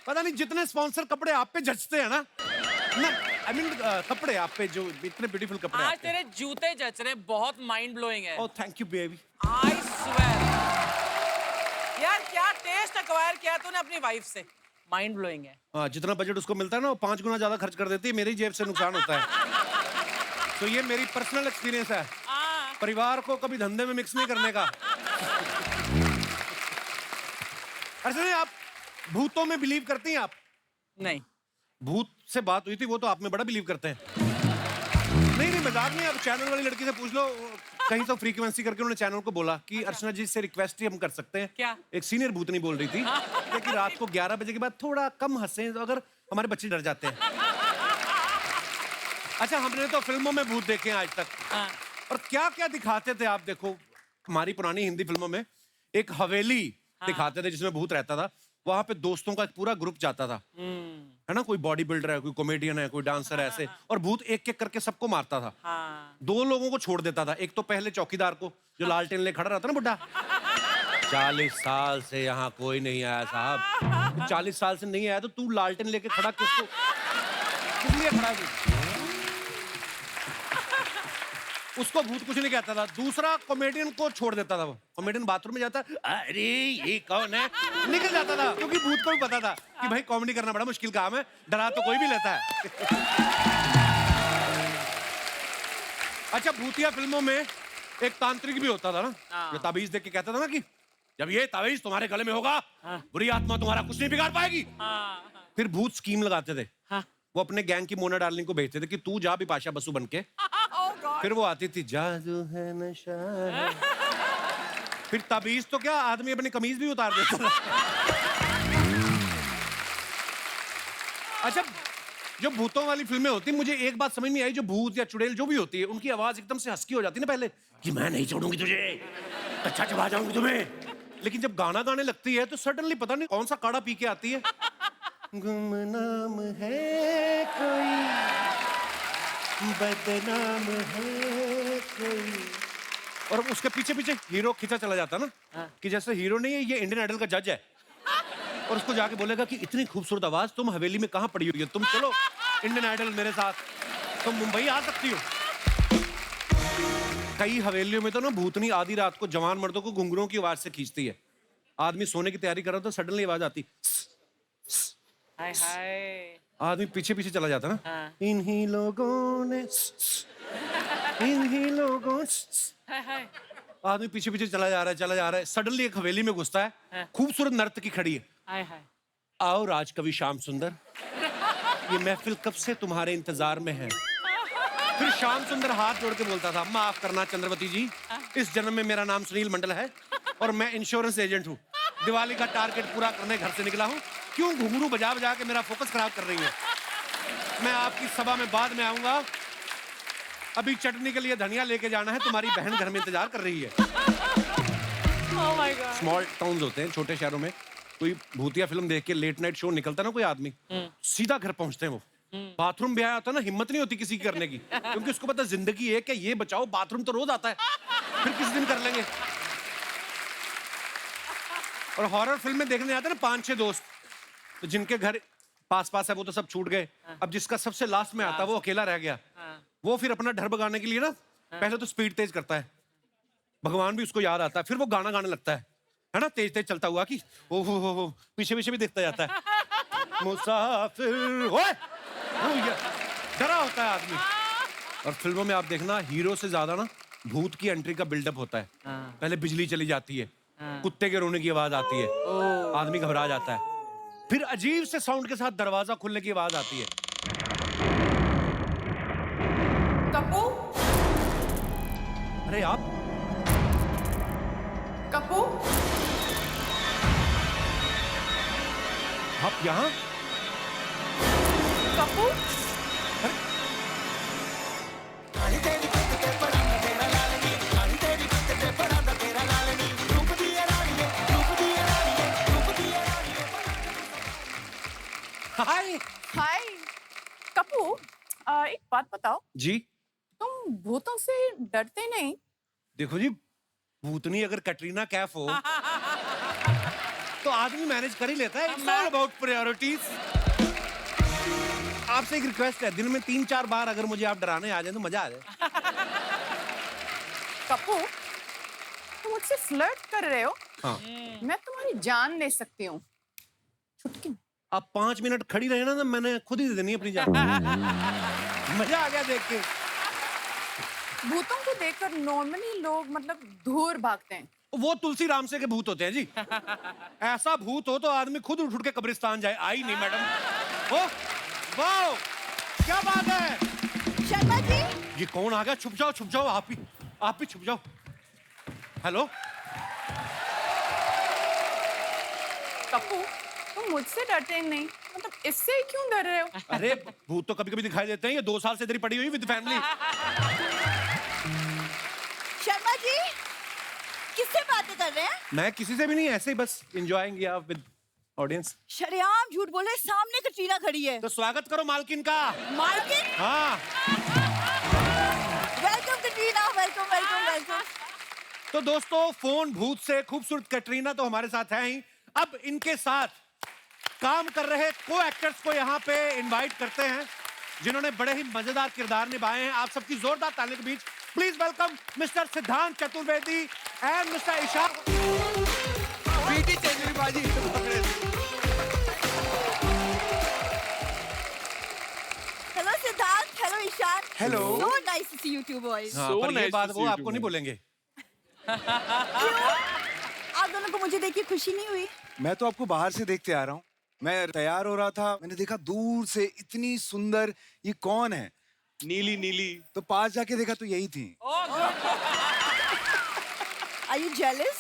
पता नहीं जितने स्पॉन्सर कपड़े आप पे जचते हैं ना आई मीन कपड़े आप पे जो इतने ब्यूटीफुल कपड़े आज तेरे जूते जच रहे, बहुत माइंड ब्लोइंग है। Oh thank you baby. I swear यार, क्या टेस्ट एक्वायर किया तूने अपनी वाइफ से, माइंड ब्लोइंग है। हाँ, जितना बजट उसको मिलता है ना वो 5 गुना ज्यादा खर्च कर देती है, मेरी जेब से नुकसान होता है। तो ये मेरी पर्सनल एक्सपीरियंस है, परिवार को कभी धंधे में मिक्स नहीं करने का। ऐसे नहीं, आप भूतों में बिलीव करती हैं आप? नहीं। भूत से बात हुई थी, वो तो आप में बड़ा बिलीव करते हैं। नहीं नहीं मजाक नहीं, आप चैनल वाली लड़की से पूछ लो, कहीं तो फ्रीक्वेंसी करके उन्होंने चैनल को बोला कि अर्चना जी से रिक्वेस्ट ही हम कर सकते हैं। क्या? एक सीनियर भूतनी बोल रही थी कि रात को 11 बजे के बाद थोड़ा कम हंसें तो अगर हमारे बच्चे डर जाते हैं। अच्छा, हमने तो फिल्मों में भूत देखे हैं आज तक, और क्या क्या दिखाते थे आप। देखो हमारी पुरानी हिंदी फिल्मों में एक हवेली दिखाते थे जिसमें भूत रहता था, वहां पे दोस्तों का एक पूरा ग्रुप जाता था, है ना, कोई बॉडी बिल्डर है, कोई कॉमेडियन है, कोई डांसर है, ऐसे, और भूत एक एक करके सबको मारता था। 2 लोगों को छोड़ देता था, एक तो पहले चौकीदार को जो लालटेन ले खड़ा रहता ना बुड्ढा, 40 साल से यहाँ कोई नहीं आया साहब, 40 साल से नहीं आया तो तू लालटेन लेके खड़ा किस लिए खड़ा है? उसको भूत कुछ नहीं कहता था। दूसरा कॉमेडियन को छोड़ देता था, वो कॉमेडियन बाथरूम में जाता, अरे ये कौन है, निकल जाता था, क्योंकि भूत को भी पता था कि भाई कॉमेडी करना बड़ा मुश्किल काम है, डरा तो कोई भी लेता है। अच्छा, भूतिया फिल्मों में एक तांत्रिक भी होता था ना, जो ताबीज देख के कहता था ना कि जब ये ताबीज तुम्हारे गले में होगा, बुरी आत्मा तुम्हारा कुछ नहीं बिगाड़ पाएगी। फिर भूत स्कीम लगाते थे, वो अपने गैंग की मोना डार्लिंग को भेजते थे कि तू जा बिपाशा बसु बन के। फिर वो आती थी, जादू है नशा है। फिर ताबीज तो क्या, आदमी अपनी कमीज भी उतार देता था। अच्छा, जो भूतों वाली फिल्में होती, मुझे एक बात समझ नहीं आई, जो भूत या चुड़ैल जो भी होती है, उनकी आवाज एकदम से हस्की हो जाती है ना पहले, कि मैं नहीं छोड़ूंगी तुझे, अच्छा चबा जाऊंगी तुम्हें। लेकिन जब गाना गाने लगती है तो सडनली पता नहीं कौन सा काढ़ा पी के आती है, गुमनाम है कोई, बदनाम है कोई, और उसके पीछे पीछे हीरो खिंचा चला जाता ना, कि जैसे हीरो नहीं है, ये इंडियन आइडल का जज है, और उसको जाके बोलेगा कि इतनी खूबसूरत आवाज तुम हवेली में कहां पड़ी हुई है, तुम चलो इंडियन आइडल मेरे साथ, तुम मुंबई आ सकती हो। कई हवेलियों में तो ना भूतनी आधी रात को जवान मर्दों को घुंघरूओं की आवाज से खींचती है। आदमी सोने की तैयारी कर रहा तो सडनली आवाज आती, हाय हाय, आदमी पीछे पीछे चला जाता ना, इन्हीं लोगों ने, इन्हीं लोगों, आदमी पीछे पीछे चला जा रहा है, सडनली एक हवेली में घुसता है, खूबसूरत नर्तकी खड़ी है, आओ राजकवि श्याम सुंदर, ये महफिल कब से तुम्हारे इंतजार में है। फिर श्याम सुंदर हाथ जोड़ के बोलता था, माफ करना चंद्रवती जी, इस जन्म में मेरा नाम सुनील मंडल है और मैं इंश्योरेंस एजेंट हूँ, दिवाली का टारगेट पूरा करने घर से निकला हूँ, क्यों घुंघरू बजा बजा के मेरा फोकस खराब कर रही है, मैं आपकी सभा में बाद में आऊंगा, अभी चटनी के लिए धनिया लेके जाना है, तुम्हारी बहन घर में इंतजार कर रही है। Oh my God. Small towns होते हैं, छोटे शहरों में कोई भूतिया फिल्म देख के लेट नाइट शो निकलता ना कोई आदमी, सीधा घर पहुंचते हैं वो, बाथरूम भी आया होता है ना, हिम्मत नहीं होती किसी की करने की, क्योंकि उसको पता जिंदगी है कि ये बचाओ, बाथरूम तो रोज आता है, फिर किसी दिन कर लेंगे। और हॉरर फिल्म में देखने आते हैं ना 5-6 दोस्त, तो जिनके घर पास पास है वो तो सब छूट गए, अब जिसका सबसे लास्ट में आता वो अकेला रह गया, वो फिर अपना डर भगाने के लिए ना पहले तो स्पीड तेज करता है, भगवान भी उसको याद आता है, फिर वो गाना गाने लगता है ना, तेज तेज चलता हुआ कि ओ हो पीछे पीछे भी देखता जाता है, मुसाफिर ओए, डरा होता है आदमी। और फिल्मों में आप देखना, हीरो से ज्यादा ना भूत की एंट्री का बिल्डअप होता है, पहले बिजली चली जाती है, कुत्ते के रोने की आवाज आती है, आदमी घबरा जाता है, फिर अजीब से साउंड के साथ दरवाजा खुलने की आवाज आती है। कपू, अरे आप कपू, आप यहाँ? कपू, हाय। हाय। कपू, एक बात बताओ, जी। तुम भूतों से डरते नहीं? देखो जी, भूतनी अगर कटरीना कैफ हो तो आदमी मैनेज कर ही लेता है। It's all about priorities. आपसे एक रिक्वेस्ट है, दिन में 3-4 बार अगर मुझे आप डराने आ जाए तो मजा आ जाए। कपू, तुम मुझसे फ्लर्ट कर रहे हो? हाँ। मैं तुम्हारी जान ले सकती हूँ। छुटकी। आप 5 मिनट खड़ी रहे ना, मैंने खुद ही दे देनी अपनी जान। मजा आ गया देख के। भूतों को देखकर नॉर्मली लोग मतलब दूर भागते हैं। वो तुलसी राम से के भूत होते हैं जी। ऐसा भूत हो तो आदमी खुद उठ के कब्रिस्तान जाए। आई नहीं मैडम। ओ वाओ, क्या बात है। शर्मा जी, ये कौन आ गया? छुप जाओ आप ही छुप जाओ। हेलो कपू, तुम मुझसे डरते नहीं, मतलब इससे ही क्यों डर रहे हो? अरे भूत तो कभी कभी दिखाई देते हैं। ये 2 साल से इधर ही पड़ी हुई विद फैमिली। शर्मा जी, किससे बातें कर रहे हैं? मैं किसी से भी नहीं, ऐसे ही बस एंजॉयिंग या विद ऑडियंस। शरेआम झूठ बोले, सामने कटरीना खड़ी है। तो स्वागत करो मालकिन का। मालकिन, हाँ welcome Katrina, welcome welcome welcome. तो दोस्तों, फोन भूत से खूबसूरत कैटरीना तो हमारे साथ है ही। अब इनके साथ काम कर रहे को एक्टर्स को यहाँ पे इनवाइट करते हैं, जिन्होंने बड़े ही मजेदार किरदार निभाए हैं। आप सबकी जोरदार तालियों के बीच please welcome mister Siddhant Chaturvedi and mister Ishaan. पीटी चंद्री बाजी। Hello Siddharth, hello Ishaan. Hello. So nice to see you two boys. हाँ, So पर ये nice बात to वो see you आपको too, नहीं man. बोलेंगे। क्यों? आप दोनों को मुझे देख के खुशी नहीं हुई? मैं तो आपको बाहर से देखते आ रहा हूँ। मैं तैयार हो रहा था, मैंने देखा दूर से इतनी सुंदर, ये कौन है? नीली नीली। तो पास जाके देखा तो यही थी। Are you jealous,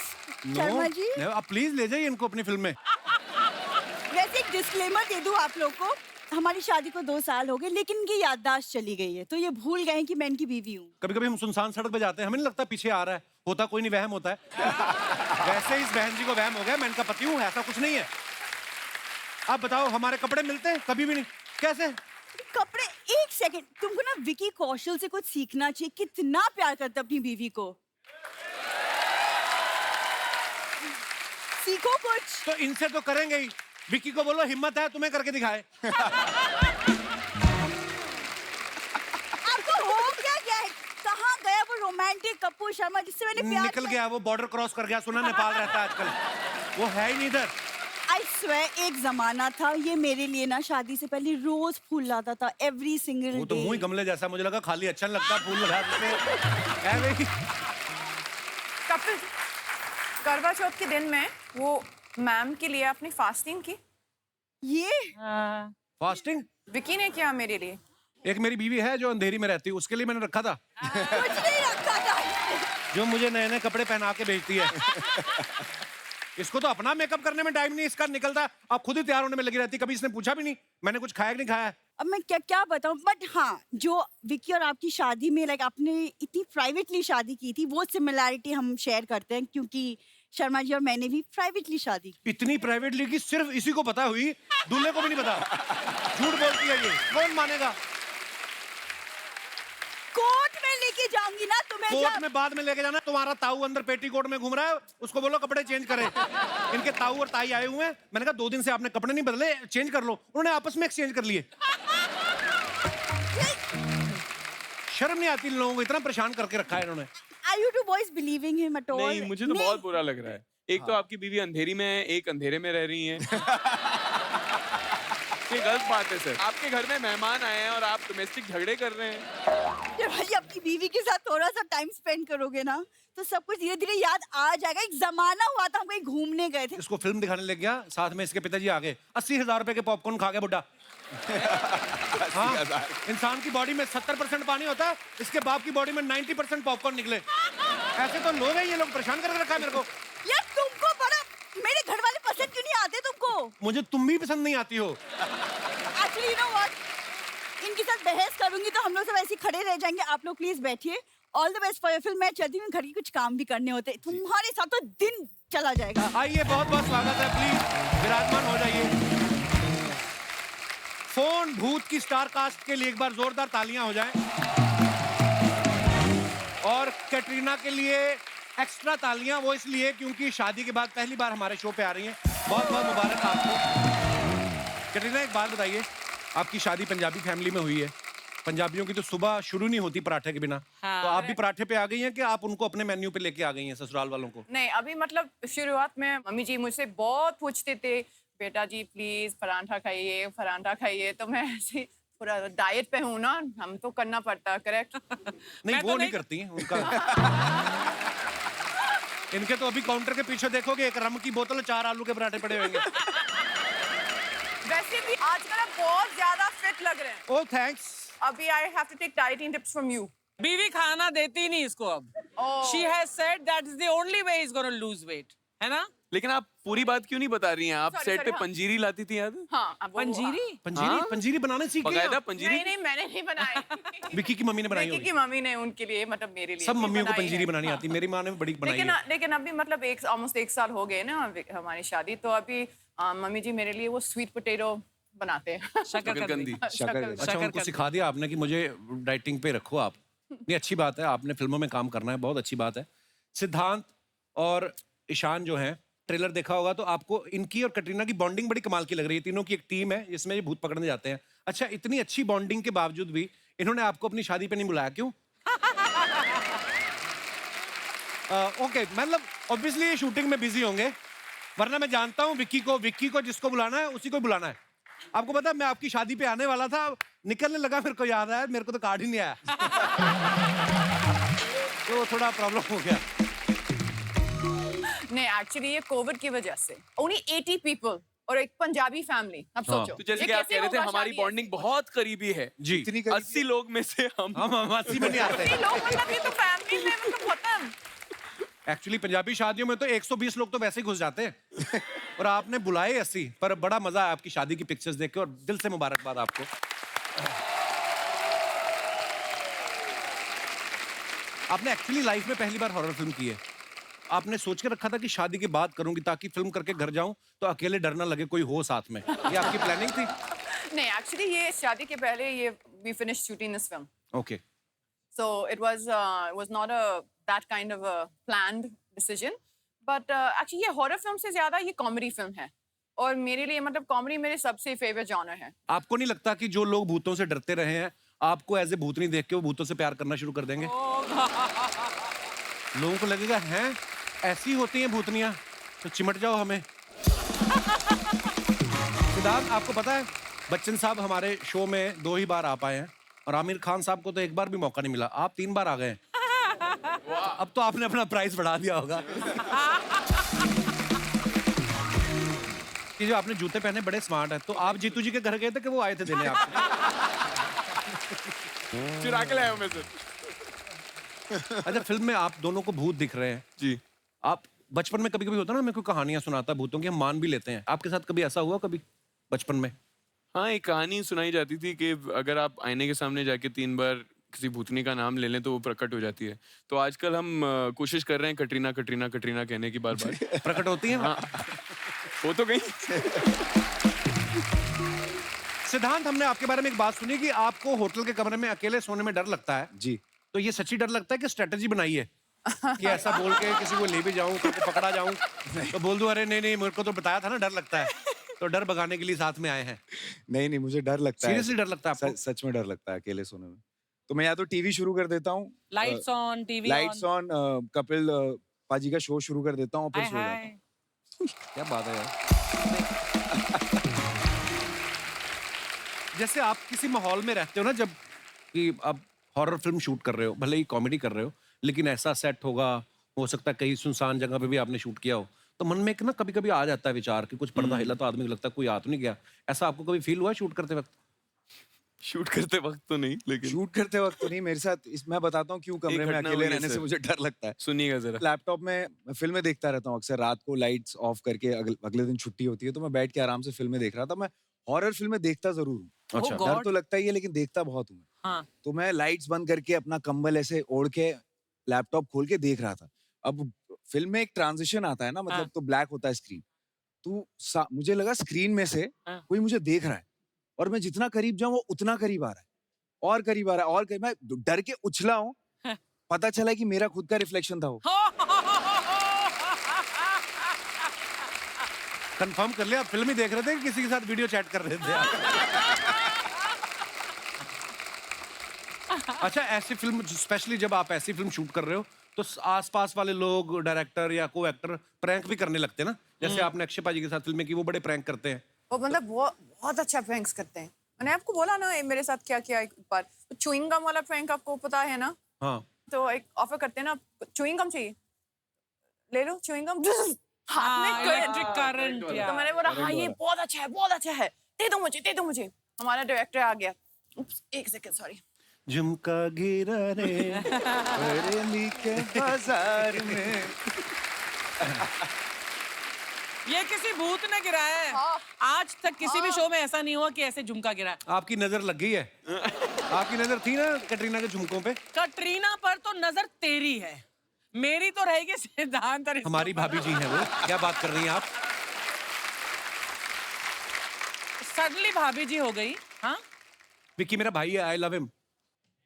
Sharma ji? No, आप प्लीज ले जाइए इनको अपनी फिल्म में। वैसे एक डिस्क्लेमर दे दूं आप लोग को, हमारी शादी को 2 साल हो गए, लेकिन इनकी याददाश्त चली गई है, तो ये भूल गए हैं कि मैं इनकी बीवी हूँ। कभी कभी हम सुनसान सड़क पे जाते हैं, हमें नहीं लगता पीछे आ रहा है, होता कोई नहीं, वहम होता है। वैसे इस बहन जी को वहम हो गया, मैं इनका पति हूँ, ऐसा कुछ नहीं है। आप बताओ, हमारे कपड़े मिलते हैं? कभी भी नहीं। कैसे? कपड़े, एक सेकंड, तुमको ना विकी कौशल से कुछ सीखना चाहिए। कितना प्यार करता अपनी बीवी को। सीखो कुछ। तो इनसे तो करेंगे ही। विक्की को बोलो हिम्मत है तुम्हें करके दिखाए। आपको हो क्या गया है? कहाँ गया वो रोमांटिक कपूर शर्मा जिससे मैंने प्यार निकल गया, वो बॉर्डर क्रॉस कर गया, सुना नेपाल रहता है आजकल, वो है ही नहीं इधर। आई स्वेयर, एक जमाना था ये मेरे लिए ना शादी से पहले रोज फूल लाता था, एवरी सिंगल वो तो मुंह ही डे। गमले जैसा, मुझे लगा खाली अच्छा नहीं लगता फूल लगा देते है भाई। कपिल, करवा चौथ के दिन में वो मैम के लिए अपनी फास्टिंग की। ये फास्टिंग विकी ने किया मेरे लिए। एक मेरी बीवी है जो अंधेरी में रहती है, उसके लिए मैंने रखा था, कुछ नहीं रखा था। जो मुझे नए नए कपड़े पहना के भेजती है। इसको तो अपना मेकअप करने में टाइम नहीं इसका निकलता, अब खुद ही तैयार होने में लगी रहती। कभी इसने पूछा भी नहीं मैंने कुछ खाया कि नहीं खाया। अब मैं क्या क्या बताऊं, बट हाँ, जो विकी और आपकी शादी में लाइक आपने इतनी प्राइवेटली शादी की थी, वो सिमिलैरिटी हम शेयर करते हैं, क्योंकि शर्मा जी और मैंने भी प्राइवेटली शादी की। इतनी प्राइवेटली कि सिर्फ इसी को पता हुई, दूल्हे को भी नहीं पता। झूठ बोलती है ये, कौन मानेगा। कोर्ट में लेके जाऊंगी ना तुम्हें। कोर्ट में बाद में लेके जाना। तुम्हारा ताऊ अंदर पेटीकोट में घूम रहा है, उसको बोलो कपड़े चेंज करे। इनके ताऊ और ताई आए हुए हैं, मैंने कहा 2 दिन से आपने कपड़े नहीं बदले, चेंज कर लो। उन्होंने आपस में एक्सचेंज कर लिए। शर्म नहीं आती इन लोगों को, इतना परेशान करके रखा है इन्होंने। Are you two boys believing him at all? नहीं, मुझे तो बहुत बुरा लग रहा है। एक तो आपकी बीवी अंधेरी में है, एक अंधेरे में रह रही है। ये गलत बात है सर। आपके घर में मेहमान आए हैं और आप डोमेस्टिक झगड़े कर रहे हैं। जब भाई अपनी बीवी के साथ थोड़ा सा टाइम स्पेंड करोगे ना, तो सब कुछ धीरे धीरे याद आ जाएगा। एक जमाना हुआ था, हम कहीं घूमने गए थे। इसको फिल्म दिखाने लग गया, साथ में इसके पिताजी आ गए। 80,000 रुपए के पॉपकॉर्न खा गया बुड्ढा। हाँ, इंसान की बॉडी में 70% पानी होता है, इसके बाप की बॉडी में 90% पॉपकॉर्न निकले। ऐसे तो लोग हैं ये लोग, परेशान करके रखा है मेरे को। यार तुमको बड़ा, मेरे घर वाले पसंद क्यों नहीं आते तुमको? मुझे तुम भी पसंद नहीं आती हो। एक्चुअली यू नो व्हाट, इनके साथ बहस करूंगी तो हम लोग सब ऐसे खड़े रह जाएंगे। आप लोग प्लीज बैठिए। All the best for your film. मैं चलती हूँ, घर के कुछ काम भी करने होते, तुम्हारे साथ तो दिन चला जाएगा। आइए, बहुत बहुत स्वागत है, प्लीज विराजमान हो जाइए। फोन भूत की स्टार कास्ट के लिए एक बार जोरदार तालियां हो जाएं। और कैटरीना के लिए एक्स्ट्रा तालियां, वो इसलिए क्योंकि शादी के बाद पहली बार हमारे शो पे आ रही हैं। बहुत बहुत मुबारक आपको। कटरीना एक बात बताइए, आपकी शादी पंजाबी फैमिली में हुई है, पंजाबियों की तो सुबह शुरू नहीं होती पराठे के बिना, तो आप भी पराठे पे आ गई हैं कि आप उनको अपने मेन्यू पे लेके आ गई हैं ससुराल वालों को? नहीं, अभी मतलब शुरुआत में मम्मी जी मुझसे बहुत पूछते थे, बेटा जी प्लीज पराठा खाइए, तो मैं ऐसे पूरा डाइट पे हूँ ना, हम तो करना पड़ता, करेक्ट? नहीं, वो नहीं करती हैं, उनका इनके तो अभी काउंटर के पीछे देखोगे एक रम की बोतल और 4 आलू के पराठे पड़े होंगे। वैसे भी आजकल आप बहुत ज्यादा फिट लग रहे हैं। Oh thanks. अभी I have to take dieting tips from you. बीवी खाना देती नहीं इसको अब। Oh. She has said that is the only way he's going to lose weight. है ना? लेकिन आप पूरी बात क्यों नहीं बता रही हैं? आप Sorry, सेट पे हाँ। पंजीरी लाती थी, याद है? हाँ, अब वो- पंजीरी? पंजीरी बनाने सीख गए बकायदा आप? पंजीरी? नहीं, मैंने नहीं बनाई। विक्की की मम्मी ने बनाई विक्की होगी। की मम्मी ने उनके लिए, मतलब मेरे लिए सब भी मम्मियों को बनाई पंजीरी है। बनानी हाँ। आती, मेरी माँ ने बड़ी बनाई है। लेकिन अभी मतलब ऑलमोस्ट 1 साल हो गए ना हमारी शादी, तो अभी मम्मी जी मेरे लिए वो स्वीट पोटैटो बनाते हैं। शकरकंदी। अच्छा, उनको सिखा दिया आपने कि मुझे डाइटिंग पे रखो आप। नहीं, अच्छी बात है, आपने फिल्मों में काम करना है, बहुत अच्छी बात है। सिद्धांत और ईशान जो हैं, ट्रेलर देखा होगा तो आपको इनकी और कटरीना की बॉन्डिंग बड़ी कमाल की लग रही है। तीनों की एक टीम है जिसमें ये भूत पकड़ने जाते हैं। अच्छा, इतनी अच्छी बॉन्डिंग के बावजूद भी इन्होंने आपको अपनी शादी पे नहीं बुलाया, क्यों? ओके, मतलब ऑब्वियसली ये शूटिंग में बिजी होंगे, वरना मैं जानता हूँ विक्की को जिसको बुलाना है उसी को बुलाना है। आपको पता है मैं आपकी शादी पे आने वाला था, निकलने लगा मेरे को याद आया, मेरे को तो कार्ड ही नहीं आया। तो थोड़ा प्रॉब्लम हो गया। नहीं, एक्चुअली ये कोविड की वजह से ओनली 80 पीपल और एक पंजाबी फैमिली। अब सोचो, तो जैसे ये कि आप कैसे कह रहे थे, होगा हमारी शादी बॉन्डिंग बहुत करीबी है जी, इतनी करीबी 80 लोग में से हम 80 में नहीं आते। ऐसे? लोग मतलब ये तो फैमिली में मतलब खत्म। एक्चुअली पंजाबी शादियों में तो 120 लोग तो वैसे ही घुस जाते हैं और आपने बुलाए 80। पर बड़ा मजा है आपकी शादी की पिक्चर्स देख के और दिल से मुबारकबाद आपको। आपने एक्चुअली लाइफ में पहली बार हॉरर फिल्म की है। आपने सोच के रखा था कि शादी के बाद करूंगी ताकि फिल्म करके घर जाऊं तो अकेले डर ना लगे, कोई हो साथ में, ये आपकी प्लानिंग थी? नहीं, एक्चुअली ये शादी के पहले ये we finished shooting this film, okay. so it was not that kind of a planned decision, but actually ये हॉरर फिल्म से ज्यादा ये कॉमेडी फिल्म है और मेरे लिए मतलब कॉमेडी मेरे सबसे फेवरेट जॉनर है। आपको नहीं लगता कि जो लोग भूतों से डरते रहे हैं आपको एज ए भूतनी देख के वो भूतों से प्यार करना शुरू कर देंगे? लोगों को लगेगा हैं ऐसी होती हैं भूतनियां, तो चिमट जाओ हमें। सिद्धार्थ, आपको पता है बच्चन साहब हमारे शो में 2 ही बार आ पाए हैं और आमिर खान साहब को तो 1 बार भी मौका नहीं मिला, आप 3 बार आ गए हैं। अब तो आपने अपना प्राइस बढ़ा दिया होगा। कि जो आपने जूते पहने बड़े स्मार्ट है, तो आप जीतू जी के घर गए थे कि वो आए थे देने आपको? चुरा के लाया हूं मैं से। अच्छा, फिल्म में आप दोनों को भूत दिख रहे हैं जी। आप बचपन में कभी कभी होता ना, मेरे को कहानियां सुनाता भूतों की, हम मान भी लेते हैं। आपके साथ कभी ऐसा हुआ कभी बचपन में? हाँ, एक कहानी सुनाई जाती थी कि अगर आप आईने के सामने जाके 3 बार किसी भूतनी का नाम ले लें तो वो प्रकट हो जाती है। तो आजकल हम कोशिश कर रहे हैं कटरीना कटरीना कटरीना कहने की बार बार। प्रकट होती है? हाँ, वो तो गई। सिद्धांत, हमने आपके बारे में एक बात सुनी कि आपको होटल के कमरे में अकेले सोने में डर लगता है। जी। तो ये सच्ची डर लगता है कि स्ट्रेटेजी बनाई है कि ऐसा बोल के किसी को ले भी जाऊं, किसी को पकड़ा जाऊं तो बोल दूं अरे नहीं मेरे को तो बताया था ना डर लगता है, तो डर भगाने के लिए साथ में आए हैं? नहीं, मुझे डर लगता है। सीरियसली डर लगता है आपको? सच में डर लगता है अकेले सोने में। तो मैं या तो टीवी शुरू कर देता हूँ, lights on, TV lights on, Kapil पाजी का शो शुरू कर देता हूँ, फिर सो जाता हूँ। क्या बात है यार। जैसे आप किसी माहौल में रहते हो ना, जब कि आप हॉरर फिल्म शूट कर रहे हो, भले ही कॉमेडी कर रहे हो, लेकिन ऐसा सेट होगा, हो सकता है कहीं सुनसान जगह पे भी आपने शूट किया हो, तो मन में एक ना कभी कभी आ जाता है विचार कि कुछ पर्दा हिला तो आदमी को लगता है कोई आ तो नहीं गया। ऐसा आपको कभी फील हुआ शूट करते वक्त? शूट करते वक्त तो नहीं, लेकिन शूट करते वक्त तो नहीं। मेरे साथ मैं बताता हूँ क्यों कमरे में घटना अकेले हुई है रहने से सर। मुझे डर लगता है। सुनिएगा जरा। लैपटॉप में मैं फिल्में देखता रहता हूँ अक्सर, रात को लाइट्स ऑफ करके, अगले दिन छुट्टी होती है तो मैं बैठ के आराम से फिल्में देख रहा था। मैं हॉरर फिल्में देखता जरूर हूँ, अच्छा। Oh डर God. तो लगता ही है लेकिन देखता बहुत हूँ मैं। हाँ। तो मैं लाइट्स बंद करके अपना कंबल ऐसे ओढ़ के लैपटॉप खोल के देख रहा था। अब फिल्म में एक ट्रांजिशन आता है ना, मतलब हाँ। तो ब्लैक होता है स्क्रीन, तो मुझे लगा स्क्रीन में से हाँ। कोई मुझे देख रहा है और मैं जितना करीब जाऊं वो उतना करीब आ रहा है और करीब आ रहा है और करीब। मैं डर के उछला हूं, हाँ। पता चला कि मेरा खुद का रिफ्लेक्शन था वो। कंफर्म कर लिया, आप फिल्म ही देख रहे थे कि किसी के साथ वीडियो चैट कर रहे थे आप? अच्छा, ऐसी फिल्म स्पेशली जब आप ऐसी फिल्म शूट कर रहे हो तो आसपास वाले लोग, डायरेक्टर या को एक्टर प्रैंक भी करने लगते हैं ना, जैसे आपने अक्षय पाजी के साथ फिल्में की, वो बड़े प्रैंक करते हैं। वो मतलब बहुत अच्छा प्रैंक्स करते हैं। मैंने आपको बोला ना मेरे साथ क्या किया एक बार, चुइंग गम वाला प्रैंक आपको पता है ना? हाँ। तो एक ऑफर करते हैं ना, चुइंग गम चाहिए, ले लो चुइंग गम, हाथ में इलेक्ट्रिक करंट। तो मैंने बोला हाँ ये बहुत अच्छा है, दे दो मुझे। हमारा डायरेक्टर आ गया, एक सेकंड सॉरी, झुमका गिरा रे बरेली के बाजार में। ये किसी भूत ने गिराया है। हाँ। आज तक किसी भी शो में ऐसा नहीं हुआ कि ऐसे झुमका गिरा। आपकी नजर लग गई है। आपकी नजर थी ना कैटरीना के झुमकों पे। कटरीना पर तो नजर तेरी है, मेरी तो रहेगी सिद्धांत। हमारी भाभी जी हैं वो, क्या बात कर रही हैं आप? सडनली भाभी जी हो गई। हाँ, विक्की मेरा भाई है, आई लव हिम।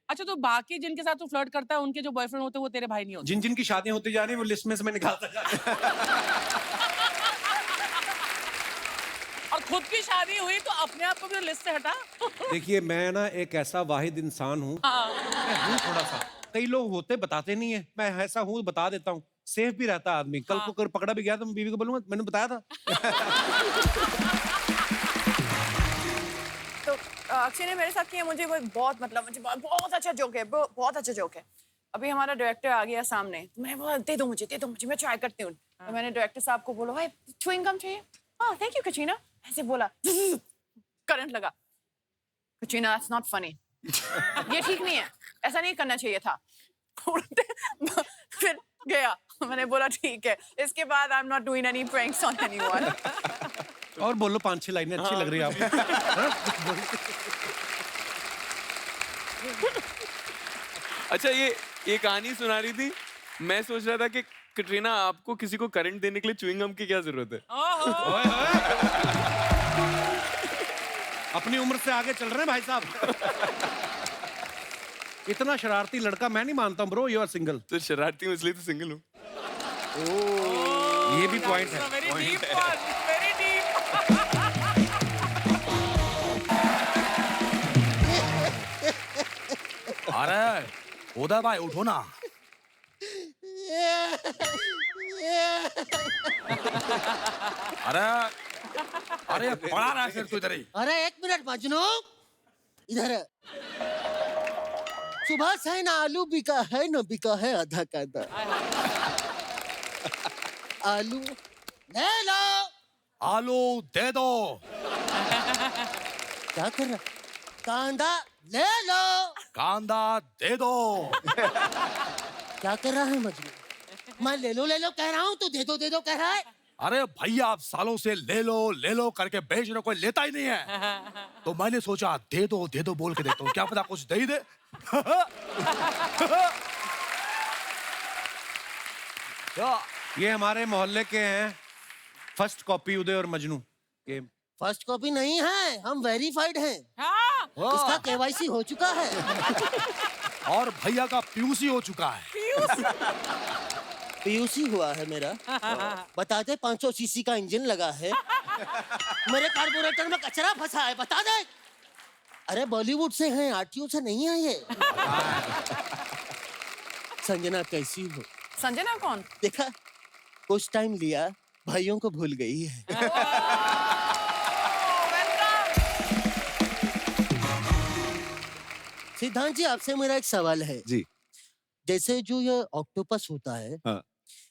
अच्छा, तो बाकी जिनके साथ तू फ्लर्ट करता है उनके जो बॉयफ्रेंड होते हैं वो तेरे भाई नहीं होते? जिन जिन की शादियां होती जा रही है वो लिस्ट में से मैं निकालता जा रहा हूं। और खुद की शादी हुई तो अपने आप को भी लिस्ट से हटा। देखिए, मैं ना एक ऐसा वाहिद इंसान हूँ, मैं हूँ थोड़ा सा, कई लोग होते बताते नहीं है, मैं ऐसा हूँ बता देता हूँ, सेफ भी रहता है आदमी। कल को अगर पकड़ा भी गया तो मैं बीवी को बोलूंगा मैंने बताया था। तो अक्षय ने मेरे साथ किया, मुझे वो बहुत मतलब मुझे बहुत अच्छा जोक है, बहुत अच्छा जोक है। अभी हमारा डायरेक्टर आ गया सामने, तो मैंने बोला दे दो मुझे, मैं ट्राई करती हूँ। तो मैंने डायरेक्टर साहब को बोला भाई च्युइंग गम चाहिए? हाँ थैंक यू कटरीना, ऐसे बोला, करंट लगा। कटरीना दैट्स नॉट फनी, ये ठीक नहीं है, ऐसा नहीं करना चाहिए था। फिर गया, मैंने बोला ठीक है, इसके बाद I am not doing any pranks on anyone. और बोलो 5-6 लाइनें अच्छी लग रही है आपको। अच्छा, ये कहानी सुना रही थी, मैं सोच रहा था कि कटरीना आपको किसी को करंट देने के लिए च्युइंग गम की क्या जरूरत है? अपनी उम्र से आगे चल रहे हैं भाई साहब। इतना शरारती लड़का मैं नहीं मानता हूं ब्रो, यू आर सिंगल। तो शरारती हूँ इसलिए तो सिंगल हूँ। ये भी पॉइंट है। Very deep one, very deep. अरे उदय भाई उठो ना। अरे पड़ा रहा है फिर तू इधर ही। अरे एक मिनट मजनू, इधर है। सुबह से ना आलू बिका है न बिका है आधा कांदा। आलू ले लो। आलू दे दो। क्या कर रहा? कांदा ले लो। कांदा दे दो। क्या कर रहा है मजनू? मैं ले लो कह रहा हूँ, तू दे दो कह रहा है। अरे भैया आप सालों से ले लो करके बेच रहे, कोई लेता ही नहीं है। तो मैंने सोचा दे दो बोल के देखता हूँ, क्या पता कुछ दे ही दे। ये हमारे मोहल्ले के हैं, फर्स्ट कॉपी उदय और मजनू के। फर्स्ट कॉपी नहीं है, हम वेरीफाइड हैं। हाँ, इसका केवाईसी हो चुका है। और भैया का पीयूसी हो चुका है। पीयूसी हुआ है मेरा। बता दे 500 सीसी का इंजन लगा है। मेरे कार्बोरेटर में कचरा फंसा है, बता दे। अरे बॉलीवुड से हैं, आरटीओ से नहीं है ये। संजना कैसी हो? संजना कौन? देखा, कुछ टाइम लिया, भाइयों को भूल गई है। सिद्धांत जी, आपसे मेरा एक सवाल है जी। जैसे जो ये ऑक्टोपस होता है, हाँ।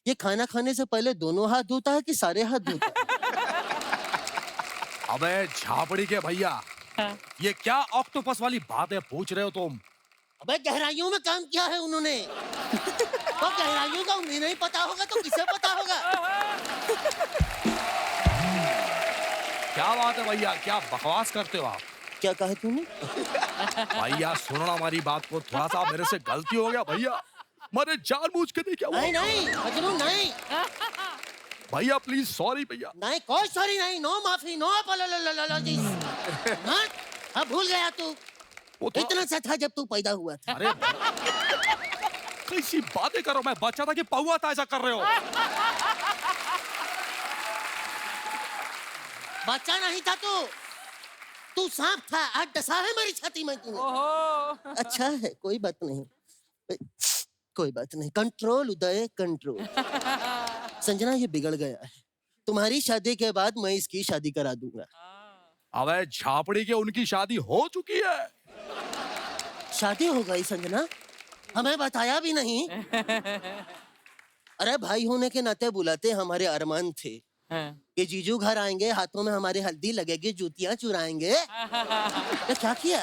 ये खाना खाने से पहले दोनों हाथ धोता है कि सारे हाथ धोता है? अबे झापड़ी के भैया, ये क्या ऑक्टोपस वाली बातें पूछ रहे हो तुम? अबे गहराइयों में काम किया है उन्होंने। तो गहराइयों का उन्हें नहीं पता होगा तो किसे पता होगा? क्या बात है भैया, क्या बकवास करते हो आप? क्या कहा तूने? भैया सुनो ना हमारी बात को, थोड़ा सा मेरे से गलती हो गया भैया, मैंने जानबूझ के नहीं किया। नहीं मजनू नहीं। भैया प्लीज सॉरी भैया। नहीं कोई सॉरी नहीं, नो माफी, नो अपॉलॉजी। अब भूल गया तू? वो तो इतना सा था जब तू पैदा हुआ था। अरे कैसी बातें करो, मैं बच्चा था कि पौआ था ऐसा कर रहे हो? बच्चा नहीं था तू सांप था, आज डसा है मेरी छाती में तूने। ओहो अच्छा है, कोई बात नहीं, कोई बात नहीं। कंट्रोल उदय, कंट्रोल। संजना, ये बिगड़ गया है। तुम्हारी शादी के बाद मैं इसकी शादी करा दूंगा। अबे झापड़ी के उनकी शादी हो चुकी है। शादी हो गई संजना? हमें बताया भी नहीं। अरे भाई होने के नाते बुलाते हमारे अरमान थे कि जीजू घर आएंगे, हाथों में हमारे हल्दी लगेगी, जूतियां चुराएंगे। तो क्या किया?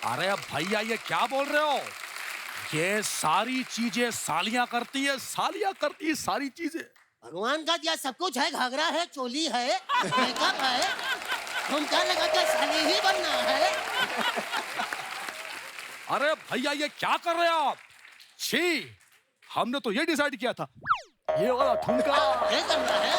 अरे अब भैया ये क्या बोल रहे हो? ये सारी चीजें सालियां करती है, सालियां करती है सारी चीजें। भगवान का दिया सब कुछ है, घाघरा है, चोली है, मेकअप है, झुमका लगा के साली ही बनना है। अरे भैया ये क्या कर रहे हो आप? छी, हमने तो ये डिसाइड किया था, ये वाला ठुमका ये करना है।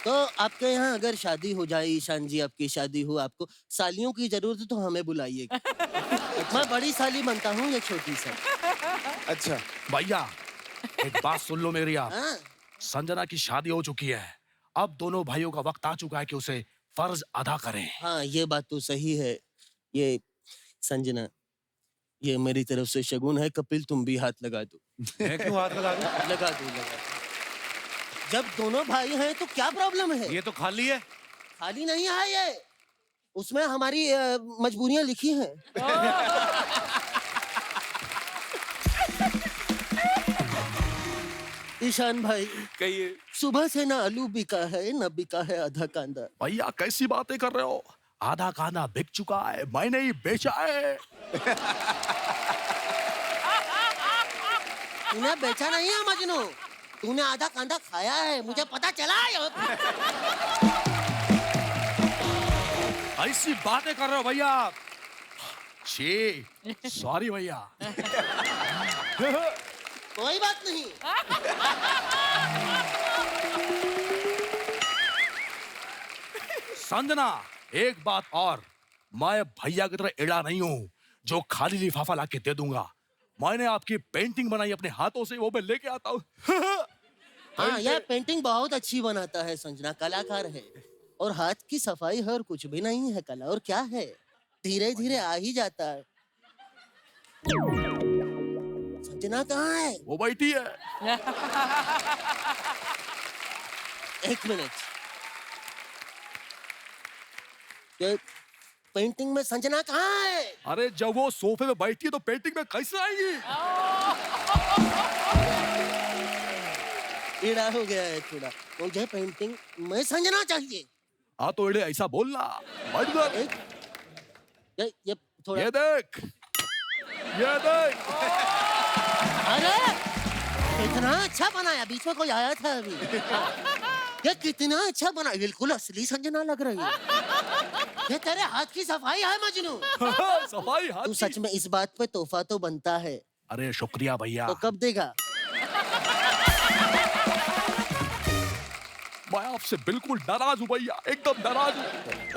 तो आपके यहाँ अगर शादी हो जाए, ईशान जी आपकी शादी हो, आपको सालियों की जरूरत है तो हमें बुलाइएगा। मैं बड़ी साली बनता हूँ, ये छोटी सा। अच्छा भैया एक बात सुन लो मेरी आप। हाँ? संजना की शादी हो चुकी है, अब दोनों भाइयों का वक्त आ चुका है कि उसे फर्ज अदा करें। हाँ, ये बात तो सही है। ये संजना, ये मेरी तरफ से शगुन है। कपिल, तुम भी हाथ लगा दो। मैं क्यों हाथ लगा दूं? लगा दो, लगा दो। जब दोनों भाई हैं तो क्या प्रॉब्लम है? ये तो खाली है। खाली नहीं है ये, उसमें हमारी मजबूरियां लिखी हैं। ईशान भाई, कहिए। सुबह से ना आलू बिका है, ना बिका है आधा कांदा। भैया कैसी बातें कर रहे हो? आधा कांदा बिक चुका है, मैंने ही बेचा है। तूने बेचा नहीं है मजनू, तूने आधा कांदा खाया है, मुझे पता चला है। ऐसी बातें कर रहे हो भैया? छी, सॉरी भैया। कोई बात नहीं। संजना, एक बात और, मैं भैया की तरह एड़ा नहीं हूँ जो खाली लिफाफा लाके दे दूंगा। मैंने आपकी पेंटिंग बनाई अपने हाथों से, वो मैं लेके आता हूँ। हाँ, यह पेंटिंग बहुत अच्छी बनाता है संजना, कलाकार है। और हाथ की सफाई है और कुछ भी नहीं है कला, और क्या है, धीरे धीरे आ ही जाता है। संजना कहाँ है? वो बैठी है। एक मिनट, ये पेंटिंग में संजना कहाँ है? अरे जब वो सोफे में बैठी है तो पेंटिंग में कैसे आएगी? ईड़ा हो गया है थोड़ा, मुझे पेंटिंग में संजना चाहिए। हाँ तो एड़े ऐसा बोलना। बैठ कर। ये थोड़ा, ये देख, ये देख। अरे कितना अच्छा बनाया, बीच में कोई आया था अभी। ये कितना अच्छा बना, बिल्कुल असली संजना लग रही है। ये तेरे हाथ की सफाई है मजनू। सफाई हाथ तू की। सच में इस बात पे तोहफा तो बनता है। अरे शुक्रिया भैया। तो कब देगा? मैं आपसे बिल्कुल नाराज हूँ भैया, एकदम नाराज हूँ।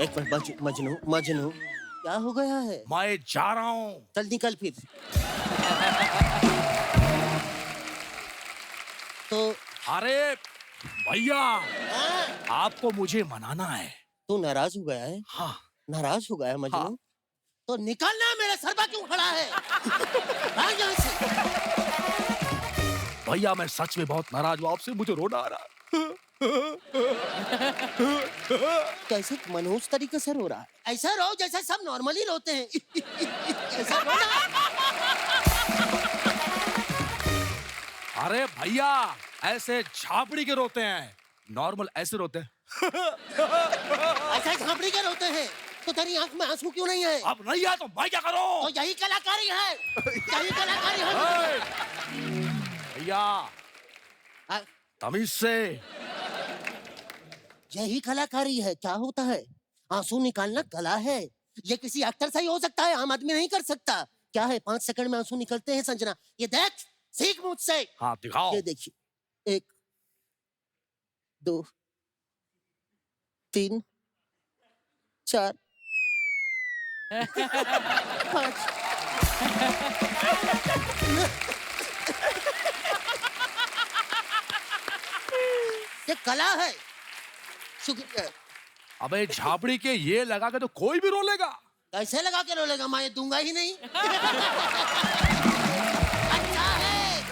एक मिनट मजनू, मजनू क्या हो गया है? मैं जा रहा हूँ। चल निकल फिर। तो अरे भैया, हाँ? आपको मुझे मनाना है। तू नाराज हो गया है? हाँ। नाराज हो गया है मजनू? हाँ। तो निकलना, मेरे सर पर क्यों खड़ा है? भाग यहाँ से। भैया मैं सच में बहुत नाराज हूँ आपसे, मुझे रोना आ रहा है। कैसे मनहूस तरीके से रो रहा है? ऐसा रो जैसे सब नॉर्मली रोते हैं। ऐसा रो ना। अरे भैया, ऐसे झापड़ी के रोते हैं, नॉर्मल ऐसे रोते हैं। ऐसा झापड़ी के रोते हैं, तो तेरी आंख में आंसू क्यों नहीं है? अब नहीं है तो मैं क्या करूं? तो यही कलाकारी है, यही कलाकारी है। भैया हाँ, तमीज से। यही कलाकारी है। क्या होता है? आंसू निकालना कला है। ये किसी एक्टर से ही हो सकता है, आम आदमी नहीं कर सकता। क्या है, 5 सेकंड में आंसू निकलते हैं संजना। ये देख, सीख मुझसे। हाँ दिखाओ। ये देखिए, 1 2 3 4 5। ये कला है। शुक्रिया। अबे झापड़ी के ये लगा के तो कोई भी रो लेगा। कैसे लगा के रोलेगा, मैं ये दूंगा ही नहीं। अच्छा है।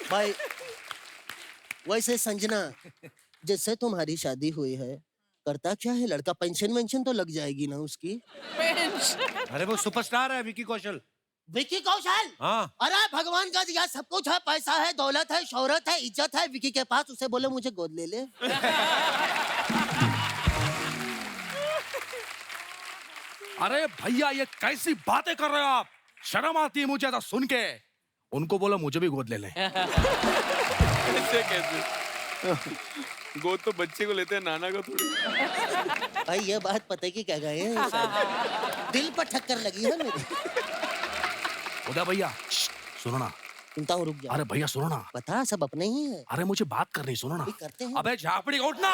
भाई वैसे संजना, जिससे तुम्हारी शादी हुई है, करता क्या है लड़का? पेंशन वेंशन तो लग जाएगी ना उसकी? अरे वो सुपरस्टार है विकी कौशल। विकी कौशल? हाँ। अरे भगवान का दिया सब कुछ है, पैसा है, दौलत है, शोहरत है, इज्जत है विकी के पास। उसे बोले मुझे गोद ले ले। अरे भैया ये कैसी बातें कर रहे हो आप? शर्म आती है मुझे ऐसा सुन के। उनको बोलो मुझे भी गोद ले लें। ऐसे कैसे? गोद तो बच्चे को लेते हैं, नाना को थोड़ी। भाई ये बात पता है कि क्या गए हैं, दिल पर ठक्कर लगी है मेरी। उदय भैया सुनो ना। सुनता हूँ, रुक जा। अरे भैया सुनो ना। बता, सब अपने ही है। अरे मुझे बात करनी, सुनो ना। अभी करते हैं। अबे झापड़ी उठना।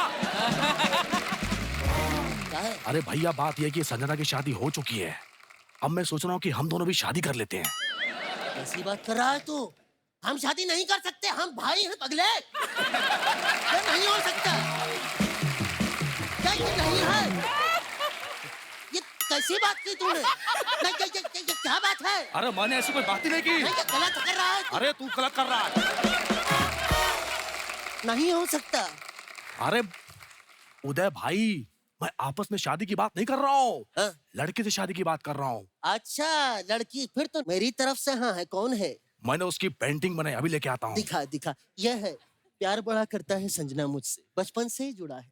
क्या है? अरे भैया बात यह कि संजना की शादी हो चुकी है। अब मैं सोच रहा हूँ कि हम दोनों भी शादी कर लेते हैं। कैसी बात कर रहा है तू? हम शादी नहीं कर सकते, हम भाई हैं पगले। ये नहीं हो सकता। क्या ये नहीं है? ये कैसी बात की तूने? नहीं, ये क्या बात है? अरे मैंने ऐसी कोई बात ही नहीं की। नहीं, ये गलत कर रहा है तू। अरे तू गलत कर रहा है। नहीं हो सकता। अरे उदय भाई, मैं आपस में शादी की बात नहीं कर रहा हूँ। हाँ? लड़के से शादी की बात कर रहा हूँ। अच्छा लड़की, फिर तो मेरी तरफ से हाँ है। कौन है? मैंने उसकी पेंटिंग बनाई, अभी लेके आता हूँ। दिखा दिखा। यह है, प्यार बड़ा करता है संजना मुझसे, बचपन से ही जुड़ा है।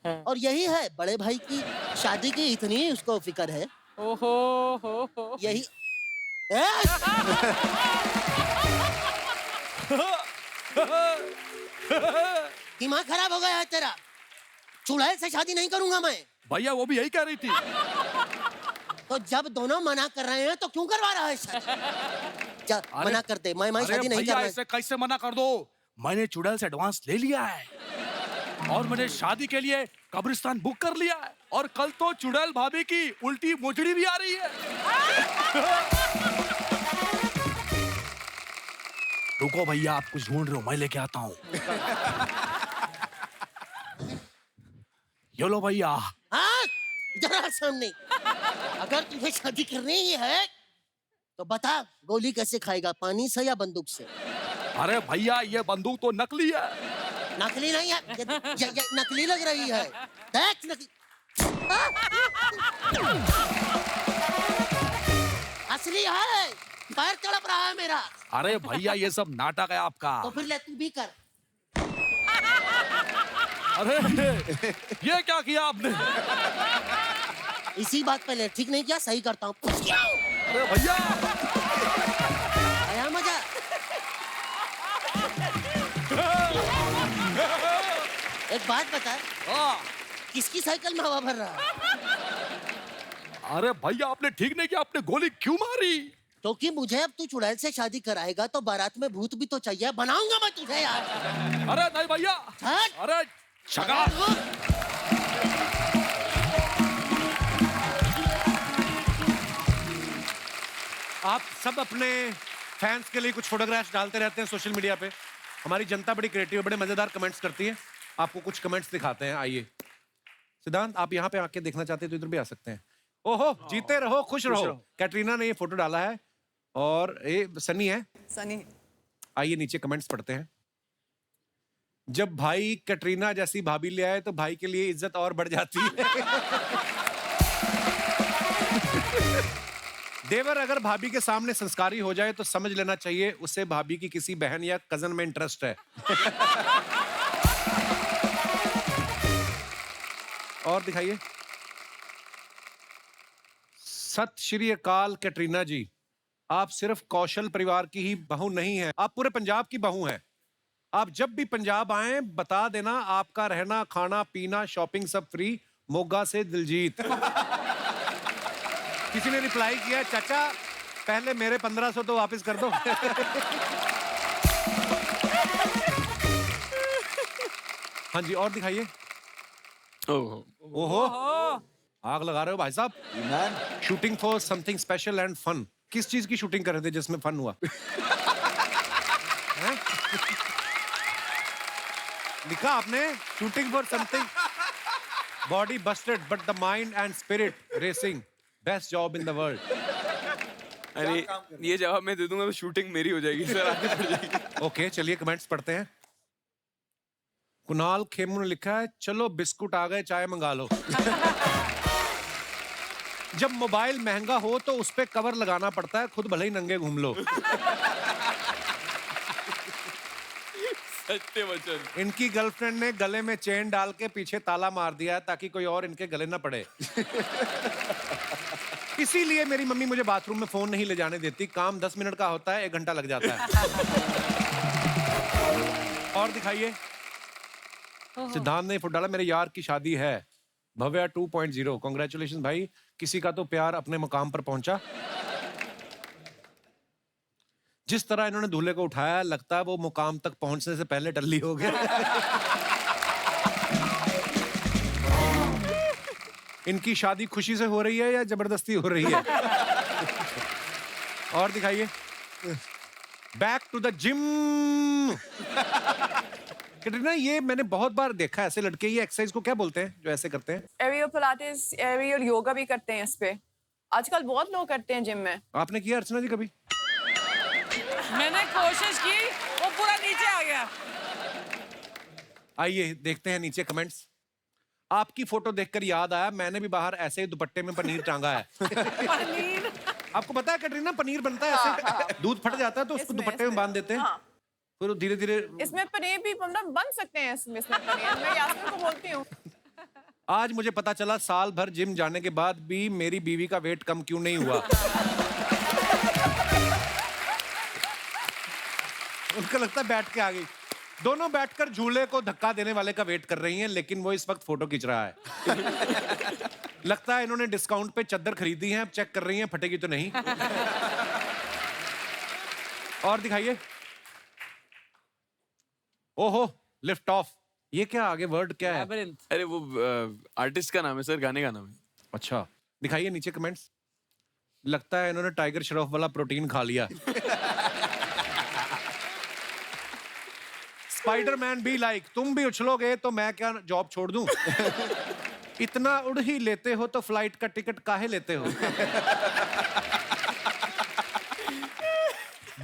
हाँ। और यही है, बड़े भाई की शादी की इतनी उसको फिक्र है। ओहो हो। यही दिमाग खराब हो गया है तेरा। चुड़ैल से शादी नहीं करूंगा मैं। भैया वो भी यही कह रही थी। तो जब दोनों मना कर रहे हैं तो क्यों करवा रहा है शादी? जा मना कर दे, मैं अरे शादी नहीं भैया करना। ऐसे कैसे मना कर दो? मैंने चुड़ैल से एडवांस ले लिया है और मैंने शादी के लिए कब्रिस्तान बुक कर लिया है। और कल तो चुड़ैल भाभी की उल्टी मोजड़ी भी आ रही है। रुको भैया, आप कुछ ढूंढ रहे हो, मैं लेके आता हूँ। ये लो भैया। हाँ, जरा सामने। अगर तुझे शादी करनी ही है तो बता, गोली कैसे खाएगा, पानी से या बंदूक से? अरे भैया ये बंदूक तो नकली है। नकली नहीं है, ये नकली लग रही है। देख नकली। असली है, पैर तड़प रहा है मेरा। अरे भैया ये सब नाटक है आपका। तो फिर ले तू भी कर। अरे ये क्या किया आपने? इसी बात पे ले, ठीक नहीं किया, सही करता हूँ। अरे भैया आया मजा? एक बात बता, हाँ। किसकी साइकिल में हवा भर रहा है? अरे भैया आपने ठीक नहीं किया, आपने गोली क्यों मारी? क्योंकि मुझे अब तू चुड़ैल से शादी कराएगा तो बारात में भूत भी तो चाहिए। बनाऊंगा मैं तुझे यार। अरे नहीं भैया। हट। अरे शगा। आप सब अपने फैंस के लिए कुछ फोटोग्राफ्स डालते रहते हैं सोशल मीडिया पे। हमारी जनता बड़ी क्रिएटिव है, बड़े मजेदार कमेंट्स करती है। आपको कुछ कमेंट्स दिखाते हैं, आइए। सिद्धांत, आप यहाँ पे आके देखना चाहते हैं तो इधर भी आ सकते हैं। ओहो, जीते रहो, खुश रहो। कैटरीना ने ये फोटो डाला है और ये सनी है। सनी। आइए नीचे कमेंट्स पढ़ते हैं। जब भाई कैटरीना जैसी भाभी ले आए तो भाई के लिए इज्जत और बढ़ जाती है। देवर अगर भाभी के सामने संस्कारी हो जाए तो समझ लेना चाहिए उसे भाभी की किसी बहन या कजन में इंटरेस्ट है। और दिखाइए। सत श्री अकाल कैटरीना जी, आप सिर्फ कौशल परिवार की ही बहू नहीं है, आप पूरे पंजाब की बहू हैं। आप जब भी पंजाब आए बता देना, आपका रहना खाना पीना शॉपिंग सब फ्री। मोगा से दिलजीत। किसी ने रिप्लाई किया, चाचा पहले मेरे 1500 तो वापस कर दो। हाँ जी, और दिखाइए। ओहो, आग लगा रहे हो भाई साहब। Shooting for something special and fun. किस चीज की शूटिंग कर रहे थे जिसमें फन हुआ? हैं? लिखा आपने shooting for something, body Busted but the mind and spirit racing, best job in the world. अरे ये जवाब मैं दे दूंगा तो शूटिंग मेरी हो जाएगी सर, आगे बढ़ जाएगी। ओके चलिए कमेंट्स पढ़ते हैं। कुणाल खेमू ने लिखा है चलो बिस्कुट आ गए चाय मंगा लो। जब मोबाइल महंगा हो तो उस पे कवर लगाना पड़ता है, खुद भले ही नंगे घूम लो। सत्य वचन। इनकी गर्लफ्रेंड ने गले में चेन डाल के पीछे ताला मार दिया है ताकि कोई और इनके गले ना पड़े। इसीलिए मेरी मम्मी मुझे बाथरूम में फोन नहीं ले जाने देती, काम 10 मिनट का होता है 1 घंटा लग जाता है। और दिखाइए। सिद्धांत ने फुट डाला मेरे यार की शादी है, भव्या 2.0, कांग्रेचुलेशन भाई, किसी का तो प्यार अपने मुकाम पर पहुंचा। जिस तरह इन्होंने दूल्हे को उठाया लगता है वो मुकाम तक पहुंचने से पहले टल्ली हो गया। इनकी शादी खुशी से हो रही है या जबरदस्ती हो रही है? और दिखाइए। Back to the gym. Katrina ये मैंने बहुत बार देखा है ऐसे लड़के, ये एक्सरसाइज को क्या बोलते हैं जो ऐसे करते हैं? एरियल पिलाटेस, एरियल योगा भी करते हैं इस पे, आजकल बहुत लोग करते हैं जिम में। आपने किया अर्चना जी कभी? मैंने कोशिश की, वो पूरा नीचे आ गया। आइए देखते हैं नीचे कमेंट्स। आपकी फोटो देखकर याद आया मैंने भी बाहर ऐसे ही दुपट्टे में पनीर टांगा है। पनीर। आपको पता है कैटरीना पनीर बनता है ऐसे, दूध फट जाता है तो उसको दुपट्टे में बांध देते हैं, फिर धीरे धीरे। इसमें पनीर भी मतलब बन सकते हैं, इसमें पनीर मैं यास्मीन को बोलती हूँ। आज मुझे पता चला साल भर जिम जाने के बाद भी मेरी बीवी का वेट कम क्यों नहीं हुआ। उनको लगता है बैठ के आ गई। दोनों बैठकर झूले को धक्का देने वाले का वेट कर रही हैं, लेकिन वो इस वक्त फोटो खींच रहा है। लगता है इन्होंने डिस्काउंट पे चादर खरीदी है, अब चेक कर रही हैं फटेगी तो नहीं। और दिखाइए। ओहो लिफ्ट ऑफ, ये क्या आगे वर्ड क्या है? Labyrinth। अरे वो आर्टिस्ट का नाम है सर, गाने का नाम है। अच्छा दिखाइए नीचे कमेंट्स। लगता है इन्होंने टाइगर श्रॉफ वाला प्रोटीन खा लिया। स्पाइडरमैन भी लाइक तुम भी उछलोगे तो मैं क्या जॉब छोड़ दूं? इतना उड़ ही लेते हो तो फ्लाइट का टिकट काहे लेते हो?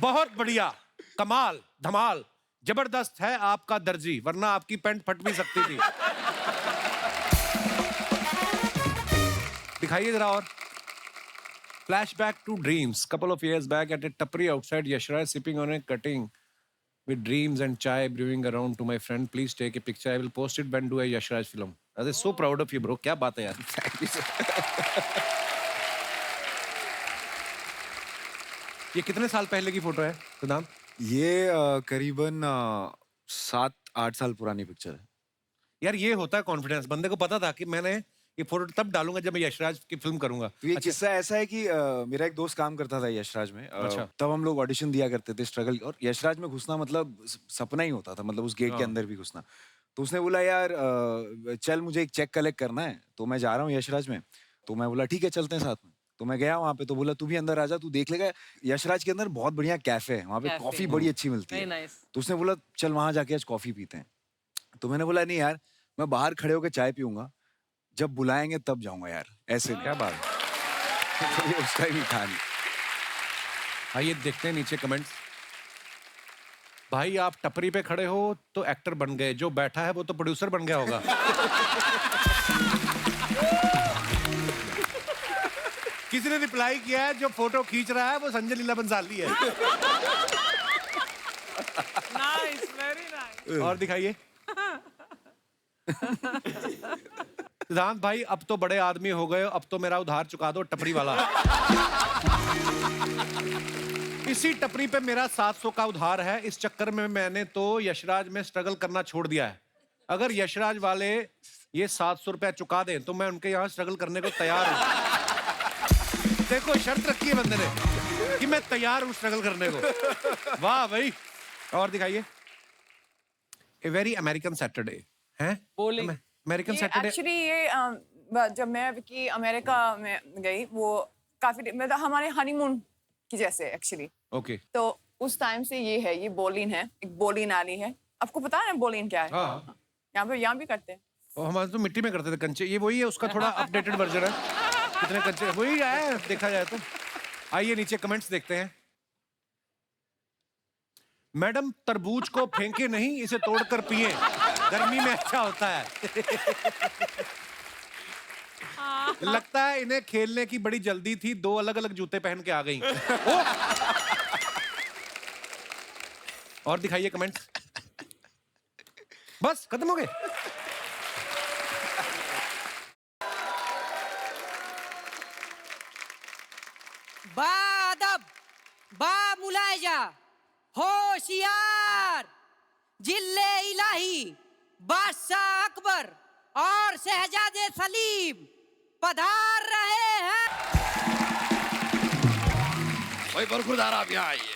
बहुत बढ़िया, कमाल, धमाल, जबरदस्त है आपका दर्जी, वरना आपकी पैंट फट भी सकती थी। दिखाइए जरा और। Flashback to dreams. Couple of years back at a tapri outside Yashraj, sipping on a cutting with dreams and chai brewing around to my friend. Please take a picture. I will post it when do a Yashraj film. I was so proud of you, bro. क्या बात है यार? ये कितने साल पहले की photo है सिद्धांत? ये करीबन 7-8 साल पुरानी पिक्चर है। यार ये होता है कॉन्फिडेंस, बंदे को पता था कि मैंने ये फोटो तब डालूंगा जब मैं यशराज की फिल्म करूंगा। तो ये किस्सा ऐसा है कि मेरा एक दोस्त काम करता था यशराज में। अच्छा। तब हम लोग ऑडिशन दिया करते थे, स्ट्रगल, और यशराज में घुसना मतलब सपना ही होता था, मतलब उस गेट के अंदर भी घुसना। तो उसने बोला यार चल मुझे एक चेक कलेक्ट करना है, तो मैं जा रहा हूँ यशराज में। तो मैं बोला ठीक है चलते हैं साथ में। तो मैं गया वहाँ पे, तो बोला तू भी अंदर आ जा, तू देख लेगा यशराज के अंदर बहुत बढ़िया कैफे है, वहाँ पे कैफे। कॉफी बड़ी अच्छी मिलती Very है। nice। तो उसने बोला चल वहां जाके आज कॉफी पीते हैं। तो मैंने बोला नहीं यार मैं बाहर खड़े होकर चाय पीऊंगा, जब बुलाएंगे तब जाऊंगा यार, ऐसे क्या बात है? तो ये उस टाइम ही था नहीं। आइए देखते हैं नीचे कमेंट्स। भाई आप टपरी पे खड़े हो तो एक्टर बन गए, जो बैठा है वो तो प्रोड्यूसर बन गया होगा। किसी ने रिप्लाई किया है जो फोटो खींच रहा है वो संजय लीला बंसाली है। Nice, very nice। और दिखाइए। सिद्धांत भाई अब तो बड़े आदमी हो गए, अब तो मेरा उधार चुका दो टपरी वाला। इसी टपरी पे मेरा 700 का उधार है, इस चक्कर में मैंने तो यशराज में स्ट्रगल करना छोड़ दिया है। अगर यशराज वाले ये 700 रुपया चुका दें तो मैं उनके यहाँ स्ट्रगल करने को तैयार हूँ। देखो शर्त रखी है बंदे ने कि मैं तैयार हूँ स्ट्रगल करने को। वाह भाई। और दिखाइए। ए वेरी अमेरिकन सैटरडे है, Bowling। American Saturday. एक्चुअली ये जब मैं विकी अमेरिका में गई, वो काफी मतलब हमारे हनीमून की जैसे एक्चुअली। ओके। तो उस टाइम से ये है, ये बोलिन है, एक बोलिन आली है। आपको पता है बोलिन क्या है? हाँ। यहाँ भी करते हैं। और हमारे तो मिट्टी में करते थे कंचे, ये वही है, उसका थोड़ा अपडेटेड वर्जन है। कितने कंचे वही है देखा जाए तो। आइए नीचे कमेंट्स देखते हैं। मैडम तरबूज को फेंके नहीं, इसे तोड़कर पिए, गर्मी में अच्छा होता है। लगता है इन्हें खेलने की बड़ी जल्दी थी, 2 अलग-अलग जूते पहन के आ गई। और दिखाइए कमेंट्स। बस खत्म हो गए। बादब, बा मुलायजा, होशियार, जिल्ले इलाही, बादशाह अकबर और शहजादे सलीम पधार रहे हैं। भाई बरखुरदार, आप यहाँ आइए।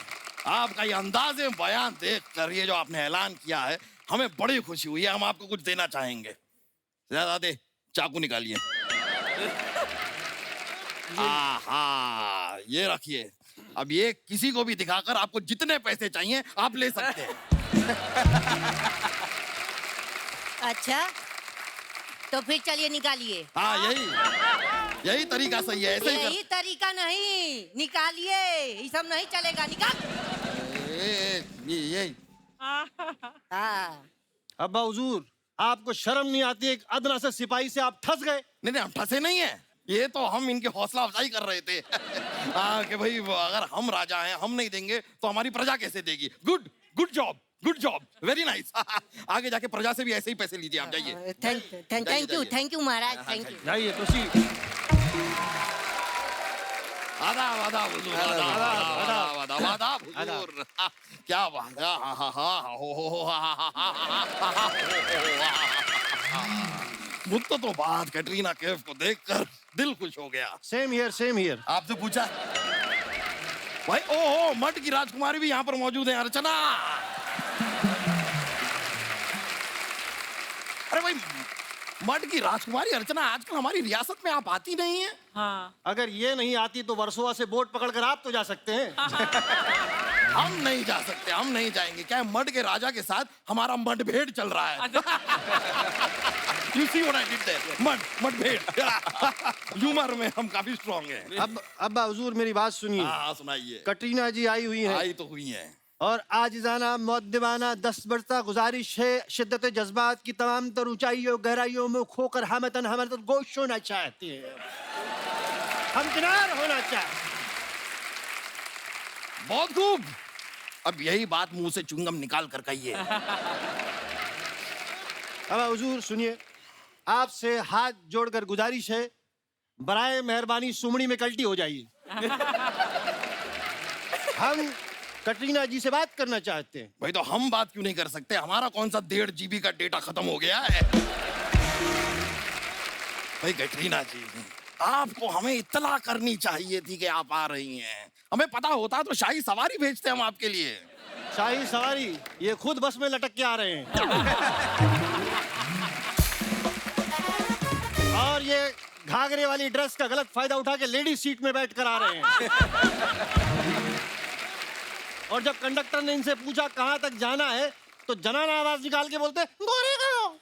आपका ये अंदाज़े बयान देख कर, ये जो आपने ऐलान किया है, हमें बड़ी खुशी हुई है। हम आपको कुछ देना चाहेंगे। शहजादे, चाकू निकालिए। हाँ, ये रखिए। अब ये किसी को भी दिखाकर आपको जितने पैसे चाहिए आप ले सकते हैं। अच्छा, तो फिर चलिए निकालिए। हाँ, यही तरीका सही है। ऐसे ही यही तरीका नहीं, निकालिए। ये सब नहीं चलेगा, निकाल। ये हाँ। अब्बा हुजूर, आपको शर्म नहीं आती? एक अदना से सिपाही से आप ठस गए। नहीं, हम ठसे नहीं है। ये तो हम इनकी हौसला अफजाई कर रहे थे। कि भाई अगर हम राजा हैं, हम नहीं देंगे तो हमारी प्रजा कैसे देगी। Good job, very nice. आगे जाके प्रजा से भी ऐसे ही पैसे लीजिए आप। जाइए। Thank you Maharaj, thank you. जाइए तुसी। आदाब हुजूर, आदाब हुजूर। क्या बात है। मुझको तो बात कैटरीना कैफ को देखकर दिल खुश हो गया। Same here. आपसे पूछा भाई? ओहो, मठ की राजकुमारी भी यहाँ पर मौजूद है। अर्चना, अरे भाई, मठ की राजकुमारी अर्चना आजकल हमारी रियासत में आप आती नहीं है। हाँ। अगर ये नहीं आती तो वर्सोवा से बोट पकड़कर आप तो जा सकते हैं। हम नहीं जा सकते, हम नहीं जाएंगे। क्या है, मठ के राजा के साथ हमारा मतभेद चल रहा है। You see what I did there? मतभेद। ह्यूमर में हम काफी स्ट्रॉन्ग हैं। अब अब्बा हुजूर मेरी बात सुनिए। हाँ, सुनाइए। कटरीना जी आई हुई हैं। आई तो हुई हैं। और आजिज़ाना मुअद्दिबाना दस्तबरता गुजारिश है, शिद्दत जज्बात की तमाम तर ऊंचाइयों गहराइयों में खोकर हमतन गोश होना चाहती है, हमकिनार होना चाहती। बहुत खूब। अब यही बात मुंह से चुंगम निकाल कर कहिए। अब हुजूर सुनिए, आपसे हाथ जोड़कर गुजारिश है, बराए मेहरबानी सुमड़ी में कल्टी हो जाइए। हम कटरीना जी से बात करना चाहते हैं। भाई तो हम बात क्यों नहीं कर सकते? हमारा कौन सा 1.5 GB का डेटा खत्म हो गया है? भाई कटरीना जी, आपको हमें इत्तला करनी चाहिए थी कि आप आ रही हैं। हमें पता होता तो शाही सवारी भेजते हम आपके लिए। शाही सवारी? ये खुद बस में लटक के आ रहे हैं। और ये घाघरे वाली ड्रेस का गलत फायदा उठा के लेडी सीट में बैठ कर आ रहे हैं। और जब कंडक्टर ने इनसे पूछा कहां तक जाना है तो जनाना आवाज निकाल के बोलते गोरे करो।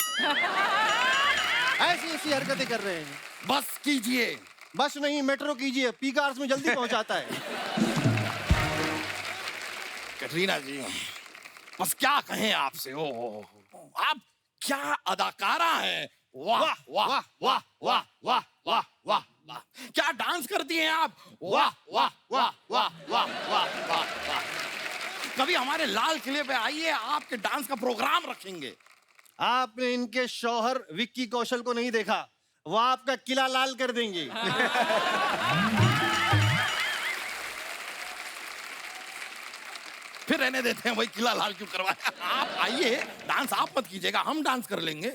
ऐसी हरकतें कर रहे हैं। बस कीजिए। बस नहीं, मेट्रो कीजिए, पीक आवर्स में जल्दी पहुंचाता है। कटरीना जी, बस क्या कहें आपसे। ओ आप क्या अदाकारा हैं। वाह वाह वाह वाह वाह वाह वाह वाह वाह, क्या डांस करती हैं आप। वाह वाह वाह वाह वाह वाह वाह वाह। कभी हमारे लाल किले पे आइए, आपके डांस का प्रोग्राम रखेंगे। आपने इनके शौहर विक्की कौशल को नहीं देखा, वो आपका किला लाल कर देंगे। फिर रहने देते हैं, वही किला लाल क्यों करवाया। आप आइए, डांस आप मत कीजिएगा, हम डांस कर लेंगे।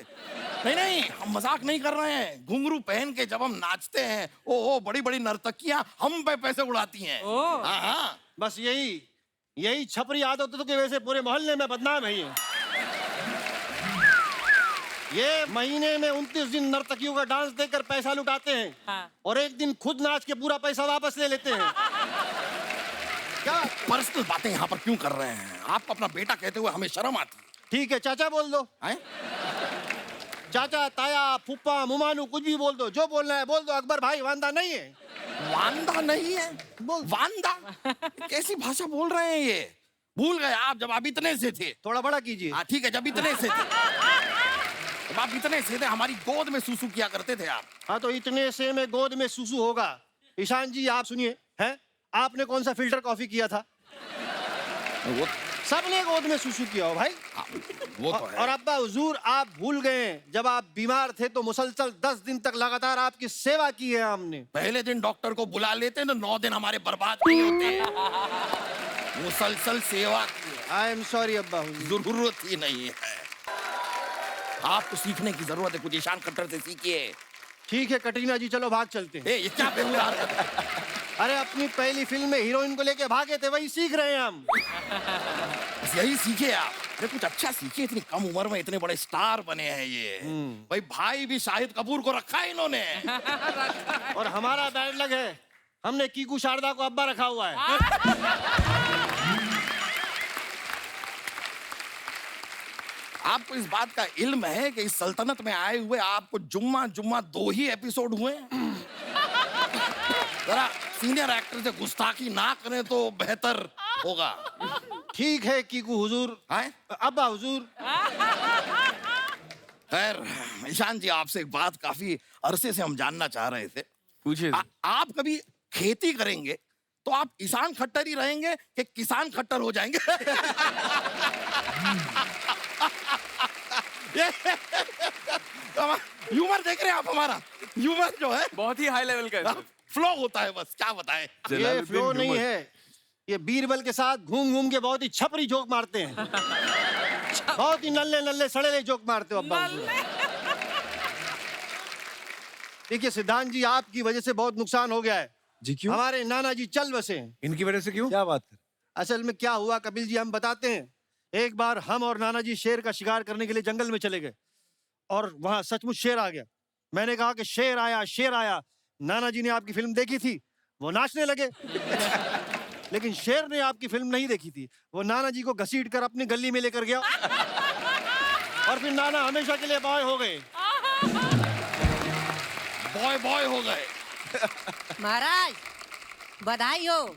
नहीं, हम मजाक नहीं कर रहे हैं। घुंघरू पहन के जब हम नाचते हैं, ओ बड़ी बड़ी नर्तकियां हम पे पैसे उड़ाती हैं। हाँ, बस यही छपरी आदतों की वजह से पूरे मोहल्ले में बदनाम है ये महीने में 29 दिन नर्तकियों का डांस देकर पैसा लुटाते हैं। और एक दिन खुद नाच के पूरा पैसा वापस ले लेते हैं। क्या पर्सनल बातें यहाँ पर क्यों कर रहे हैं? आपको अपना बेटा कहते हुए हमें शर्म आती है? ठीक है चाचा बोल दो। हैं? चाचा, ताया, फूफा, मुमानू कुछ भी बोल दो, जो बोलना है बोल दो। अकबर भाई वांदा नहीं है। वांदा नहीं है? वांदा कैसी भाषा बोल रहे हैं ये? भूल गए आप जब आप इतने से थे। थोड़ा बड़ा कीजिए। हाँ ठीक है, जब इतने से थे, जब आप इतने से थे हमारी गोद में सूसू किया करते थे आप। हाँ तो इतने से में गोद में सुसु होगा। ईशान जी आप सुनिए, हैं आपने कौन सा फिल्टर कॉफी किया था? वो सबने गोद में सुसु किया हो भाई। वो तो है। और अब्बा हुजूर आप भूल गए, जब आप बीमार थे तो मुसलसल 10 दिन तक लगातार आपकी सेवा की है हमने। पहले दिन डॉक्टर को बुला लेते ना, 9 दिन हमारे बर्बाद नहीं होते। मुसलसल सेवा की। आई एम सॉरी अब्बा हुजूर। जरूरत ही नहीं है, आपको सीखने की जरूरत है। कुछ ईशान खट्टर से सीखिए। ठीक है कटरीना जी, चलो भाग चलते हैं। ये क्या बेहुदा हरकत है? अरे अपनी पहली फिल्म में हीरोइन को लेके भागे थे, वही सीख रहे हैं हम। बस यही सीखे आप। अरे कुछ अच्छा सीखे, इतनी कम उम्र में इतने बड़े स्टार बने हैं ये। भाई भी शाहिद कपूर को रखा है इन्होंने। और हमारा बैड लग है, हमने कीकू शारदा को अब्बा रखा हुआ है। आपको इस बात का इल्म है कि इस सल्तनत में आए हुए आपको जुम्मा जुम्मा 2 ही एपिसोड हुए? जरा सीनियर एक्टर से गुस्ताखी ना करें तो बेहतर होगा। ठीक है कीकू हुजूर, हैं? अब्बा हुजूर। खैर ईशान जी, आपसे एक बात काफी अरसे से हम जानना चाह रहे थे। पूछिए। आप कभी खेती करेंगे तो आप ईशान खट्टर ही रहेंगे कि किसान खट्टर हो जाएंगे? ह्यूमर देख रहे हैं आप? हमारा ह्यूमर जो है बहुत ही हाई लेवल का है। फ्लो होता है, बस क्या बताएं। ये फ्लो नहीं है, ये बीरबल के साथ घूम घूम के बहुत ही छपरी जोक मारते हैं। बहुत ही नल्ले नल्ले सड़ेले जोक मारते हो अब्बा हुजूर। देखिए सिद्धांत जी, आपकी वजह से बहुत नुकसान हो गया है जी। क्यों? हमारे नाना जी चल बसे हैं। इनकी वजह से क्यों? क्या बात कर? असल में क्या हुआ कपिल जी, हम बताते हैं। एक बार हम और नाना जी शेर का शिकार करने के लिए जंगल में चले गए और वहां सचमुच शेर आ गया। मैंने कहा कि शेर आया, शेर आया। नाना जी ने आपकी फिल्म देखी थी, वो नाचने लगे। लेकिन शेर ने आपकी फिल्म नहीं देखी थी, वो नाना जी को घसीट कर अपनी गली में लेकर गया और फिर नाना हमेशा के लिए बॉय हो गए। बॉय बॉय हो गए। महाराज बधाई हो,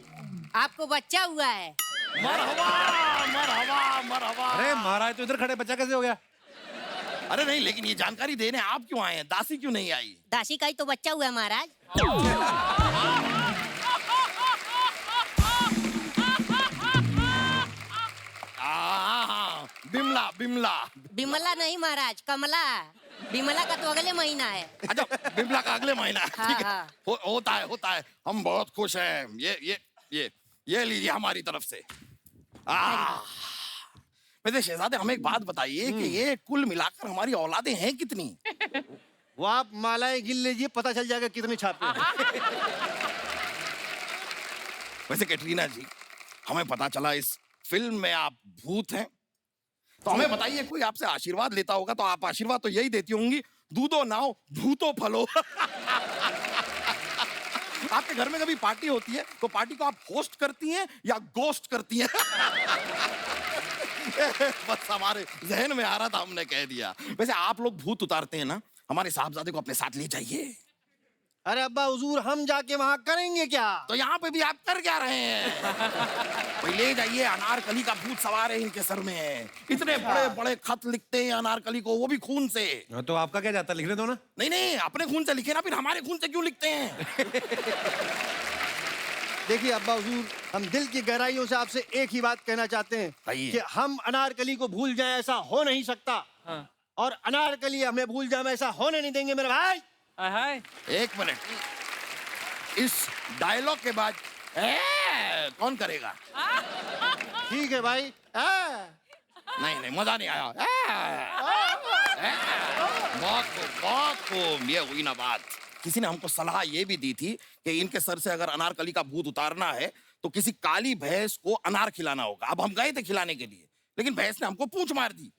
आपको बच्चा हुआ है। मरहबा मरहबा मरहबा। अरे महाराज तो इधर खड़े, बच्चा कैसे हो गया? अरे नहीं, लेकिन ये जानकारी देने आप क्यों आए हैं? दासी क्यों नहीं आई? दासी का ही तो बच्चा हुआ है महाराज। बिमला बिमला। बिमला नहीं महाराज, कमला। बिमला का तो अगले महीना है। अच्छा, बिमला का अगले महीना है। हाँ, ठीक है, हाँ। होता है होता है। हम बहुत खुश हैं। ये लीजिए हमारी तरफ से। वैसे शहजादे, हमें एक बात बताइए कि ये कुल मिलाकर हमारी औलादें हैं कितनी? वो आप मालाएं गिन लीजिए, पता चल जाएगा कितने छापे हैं। वैसे कैटरीना जी, हमें पता चला इस फिल्म में आप भूत हैं, तो हमें बताइए, कोई आपसे आशीर्वाद लेता होगा तो आप आशीर्वाद तो यही देती होंगी, दूधो नाओ भूतो फलो। आपके घर में कभी पार्टी होती है तो पार्टी को आप होस्ट करती हैं या गोस्ट करती हैं? बस हमारे जहन में आ रहा था, हमने कह दिया। वैसे आप लोग भूत उतारते हैं ना, हमारे साहबजादे को अपने साथ ले जाइए। अरे अब्बा हुजूर, हम जाके वहां करेंगे क्या? तो यहाँ पे भी आप कर क्या रहे हैं? भाई ले जाइए, अनारकली का भूत सवार है इनके सर में। इतने बड़े बड़े खत लिखते हैं अनारकली को, वो भी खून से। तो आपका क्या जाता है, लिखने दो ना। नहीं नहीं, अपने खून से लिखे ना, फिर हमारे खून से क्यों लिखते हैं? देखिए अब्बा हुजूर, हम दिल की गहराइयों से आपसे एक ही बात कहना चाहते हैं कि हम अनारकली को भूल जाएं, ऐसा हो नहीं सकता। और अनारकली हमें भूल जाए, ऐसा होने नहीं देंगे मेरे भाई। एक मिनट, इस डायलॉग के बाद कौन करेगा? ठीक है भाई। नहीं नहीं, मजा नहीं आया। बहुत खूब, बहुत खूब। ये हुई ना बात। किसी ने हमको सलाह ये भी दी थी कि इनके सर से अगर अनारकली का भूत उतारना है तो किसी काली भैंस को अनार खिलाना होगा। अब हम गए थे खिलाने के लिए, लेकिन भैंस ने हमको पूंछ मार दी।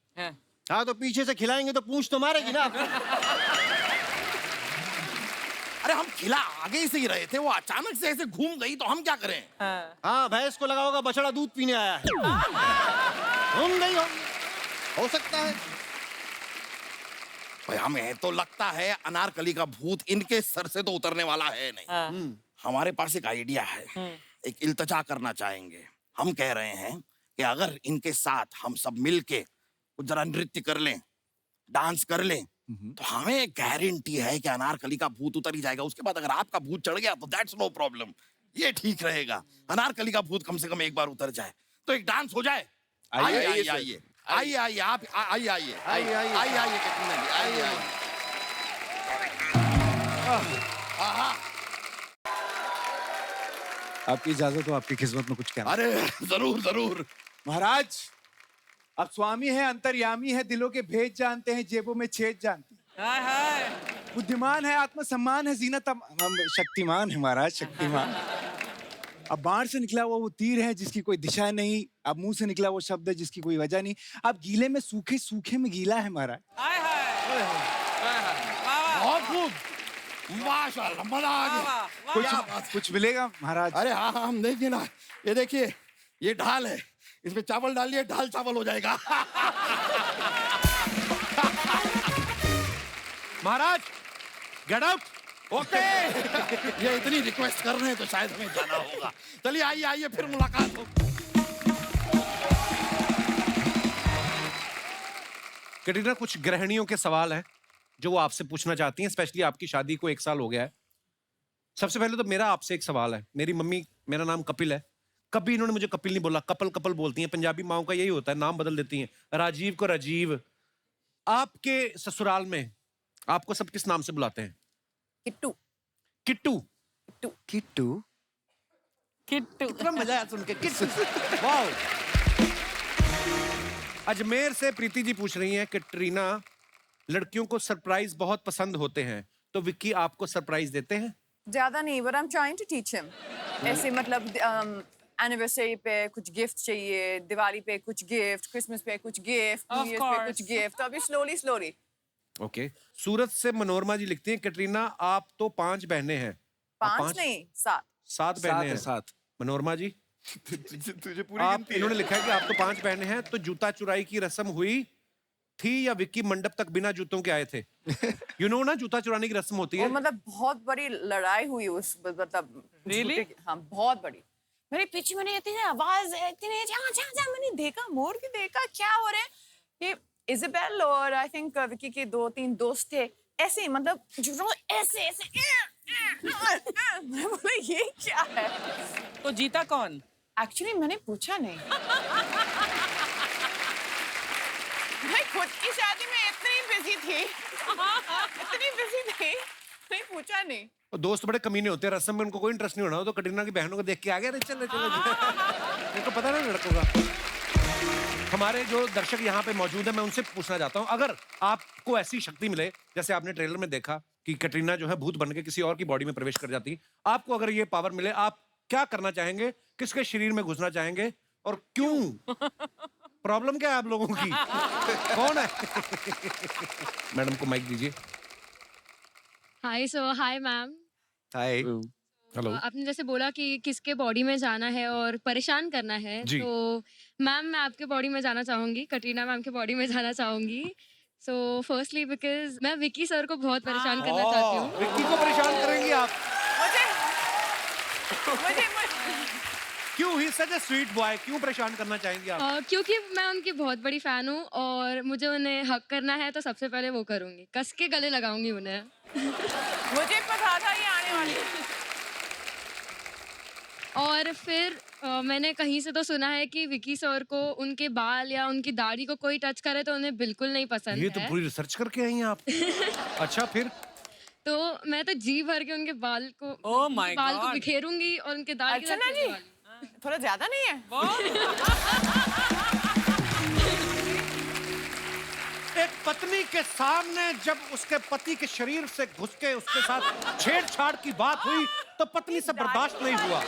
हाँ तो पीछे से खिलाएंगे तो पूंछ तो मारेगी ना। अरे हम खिला आगे से ही रहे थे, वो अचानक से ऐसे घूम गई तो हम क्या करें? हाँ, भैंस को लगा होगा बछड़ा दूध पीने आया है। घूम गई हो सकता है। भाई हमें तो लगता है अनारकली का भूत इनके सर से तो उतरने वाला है नहीं। हमारे पास एक आइडिया है, एक इल्तजा करना चाहेंगे। हम कह रहे हैं कि अगर इनके साथ हम सब मिलके कुछ जरा नृत्य कर लें, डांस कर लें, तो हमें गारंटी है कि अनारकली का भूत उतर ही जाएगा। उसके बाद अगर आपका भूत चढ़ गया तो दैट्स नो प्रॉब्लम, ये ठीक रहेगा। अनारकली का भूत कम से कम एक बार उतर जाए तो एक डांस हो जाए। आइए आइए आइए आइए आइए आप आइए आइए आइए आइए आइए आइए कैटरीना जी, आइए आइए। आपकी इजाजत हो, आपकी खिदमत में कुछ कहना। अरे जरूर जरूर। महाराज, अब स्वामी है, अंतर्यामी है, दिलों के भेद जानते हैं, जेबों में छेद जानते हैं, बुद्धिमान है, आत्मसम्मान है, जीनत शक्तिमान है महाराज, शक्तिमान। अब बाढ़ से निकला हुआ वो तीर है जिसकी कोई दिशा नहीं, अब मुंह से निकला वो शब्द है जिसकी कोई वजह नहीं, अब गीले में सूखे, सूखे में गीला है महाराज। बहुत खूब, माशाल्लाह, मजा आ गया। कुछ मिलेगा महाराज? अरे हाँ हाँ, हम देखिए ना, ये देखिए, ये ढाल है, इसमें चावल डालिए, ढाल चावल हो जाएगा। महाराज, गेट आउट। ओके। ये इतनी रिक्वेस्ट कर रहे हैं तो शायद हमें जाना होगा। चलिए आइए आइए, फिर मुलाकात हो। कैटरीना, कुछ गृहिणियों के सवाल हैं जो वो आपसे पूछना चाहती हैं, स्पेशली आपकी शादी को 1 साल हो गया है। सबसे पहले तो मेरा आपसे एक सवाल है। मेरी मम्मी, मेरा नाम कपिल है, कभी इन्होंने मुझे कपिल नहीं बोला, कपल कपल बोलती हैं। पंजाबी माओं का यही होता है, नाम बदल देती हैं, राजीव को राजीव। आपके ससुराल में आपको सब किस नाम से बुलाते हैं? किट्टू। किट्टू? किट्टू। किट्टू? किट्टू। कितना मजा आया सुन के, किट्टू। वाओ। अजमेर से प्रीति जी पूछ रही हैं, कैटरीना, लड़कियों को सरप्राइज बहुत पसंद होते हैं, तो विक्की आपको सरप्राइज देते हैं? ज्यादा नहीं, but I'm trying to teach him. ऐसे मतलब एनिवर्सरी पे कुछ गिफ्ट चाहिए, दिवाली पे कुछ गिफ्ट, क्रिसमस पे कुछ गिफ्ट, न्यू ईयर पे कुछ गिफ्ट, तो अभी स्लोली स्लोली। ओके। सूरत से मनोरमा जी लिखती हैं, कैटरीना आप तो 5 बहनें हैं। 5 नहीं, 7। 7 बहनें हैं। 7। मनोरमा जी, तुझे पूरी आप, गिनती है। इन्होंने लिखा है कि आप तो 5 बहनें हैं, तो जूता चुराई की रस्म हुई थी या विक्की मंडप तक बिना जूतों के आए थे? यू नो ना, जूता चुराने की रस्म होती है। और मतलब बहुत बड़ी लड़ाई हुई उस, मतलब Really? हाँ बहुत बड़ी। मेरे पीछे मैंने इतनी आवाज, इतनी मैंने देखा, मोड़ के देखा क्या हो रहा है। ये इज़ाबेल और आई थिंक विक्की के 2-3 दोस्त थे, ऐसे मतलब ऐसे ऐसे मैं बोला ये क्या है। तो जीता कौन? एक्चुअली मैंने पूछा नहीं। मैं खुद की शादी में इतनी बिजी थी, नहीं पूछा नहीं। तो दोस्त बड़े कमीने होते हैं, रस्म में उनको कोई इंटरेस्ट नहीं होना, तो कैटरीना की बहनों को देख के आ गया, चलो चलो। मेरे को पता ना लड़कों का। हमारे जो दर्शक यहाँ पे मौजूद है, मैं उनसे पूछना चाहता हूँ, अगर आपको ऐसी शक्ति मिले, जैसे आपने ट्रेलर में देखा कि कैटरीना जो है भूत बन के किसी और की बॉडी में प्रवेश कर जाती, आपको अगर ये पावर मिले, आप क्या करना चाहेंगे? किसके शरीर में घुसना चाहेंगे और क्यों? प्रॉब्लम क्या है आप लोगों की? कौन है? मैडम को माइक दीजिए। Hi ma'am. हाय। हेलो। आपने जैसे बोला कि किसके बॉडी में जाना है और परेशान करना है, जी। तो मैम मैं आपके बॉडी में जाना चाहूंगी, कैटरीना मैम के बॉडी में जाना चाहूंगी। सो फर्स्टली बिकॉज मैं विक्की सर को बहुत परेशान करना चाहती हूँ। विक्की को परेशान करेंगी आप? मुझे क्यों? ही सच ए स्वीट बॉय, क्यों परेशान करना चाहेंगी आप? क्योंकि मैं उनकी बहुत बड़ी फैन हूँ और मुझे उन्हें हक करना है, तो सबसे पहले वो करूंगी, कस के गले लगाऊंगी उन्हें। मुझे पता था ये आने वाली है। और फिर मैंने कहीं से तो सुना है कि विकी सर को उनके बाल या उनकी दाढ़ी को कोई टच करे तो उन्हें बिल्कुल नहीं पसंद ये तो है। पूरी रिसर्च करके आई हैं आप। अच्छा, फिर? तो मैं तो जी भर के उनके बाल को Oh my बाल को God. बिखेरूंगी और उनके दाढ़ी अच्छा ना जी, थोड़ा ज्यादा नहीं है? एक पत्नी के सामने जब उसके पति के शरीर से घुस के उसके साथ छेड़छाड़ की बात हुई, तो पत्नी से बर्दाश्त नहीं हुआ।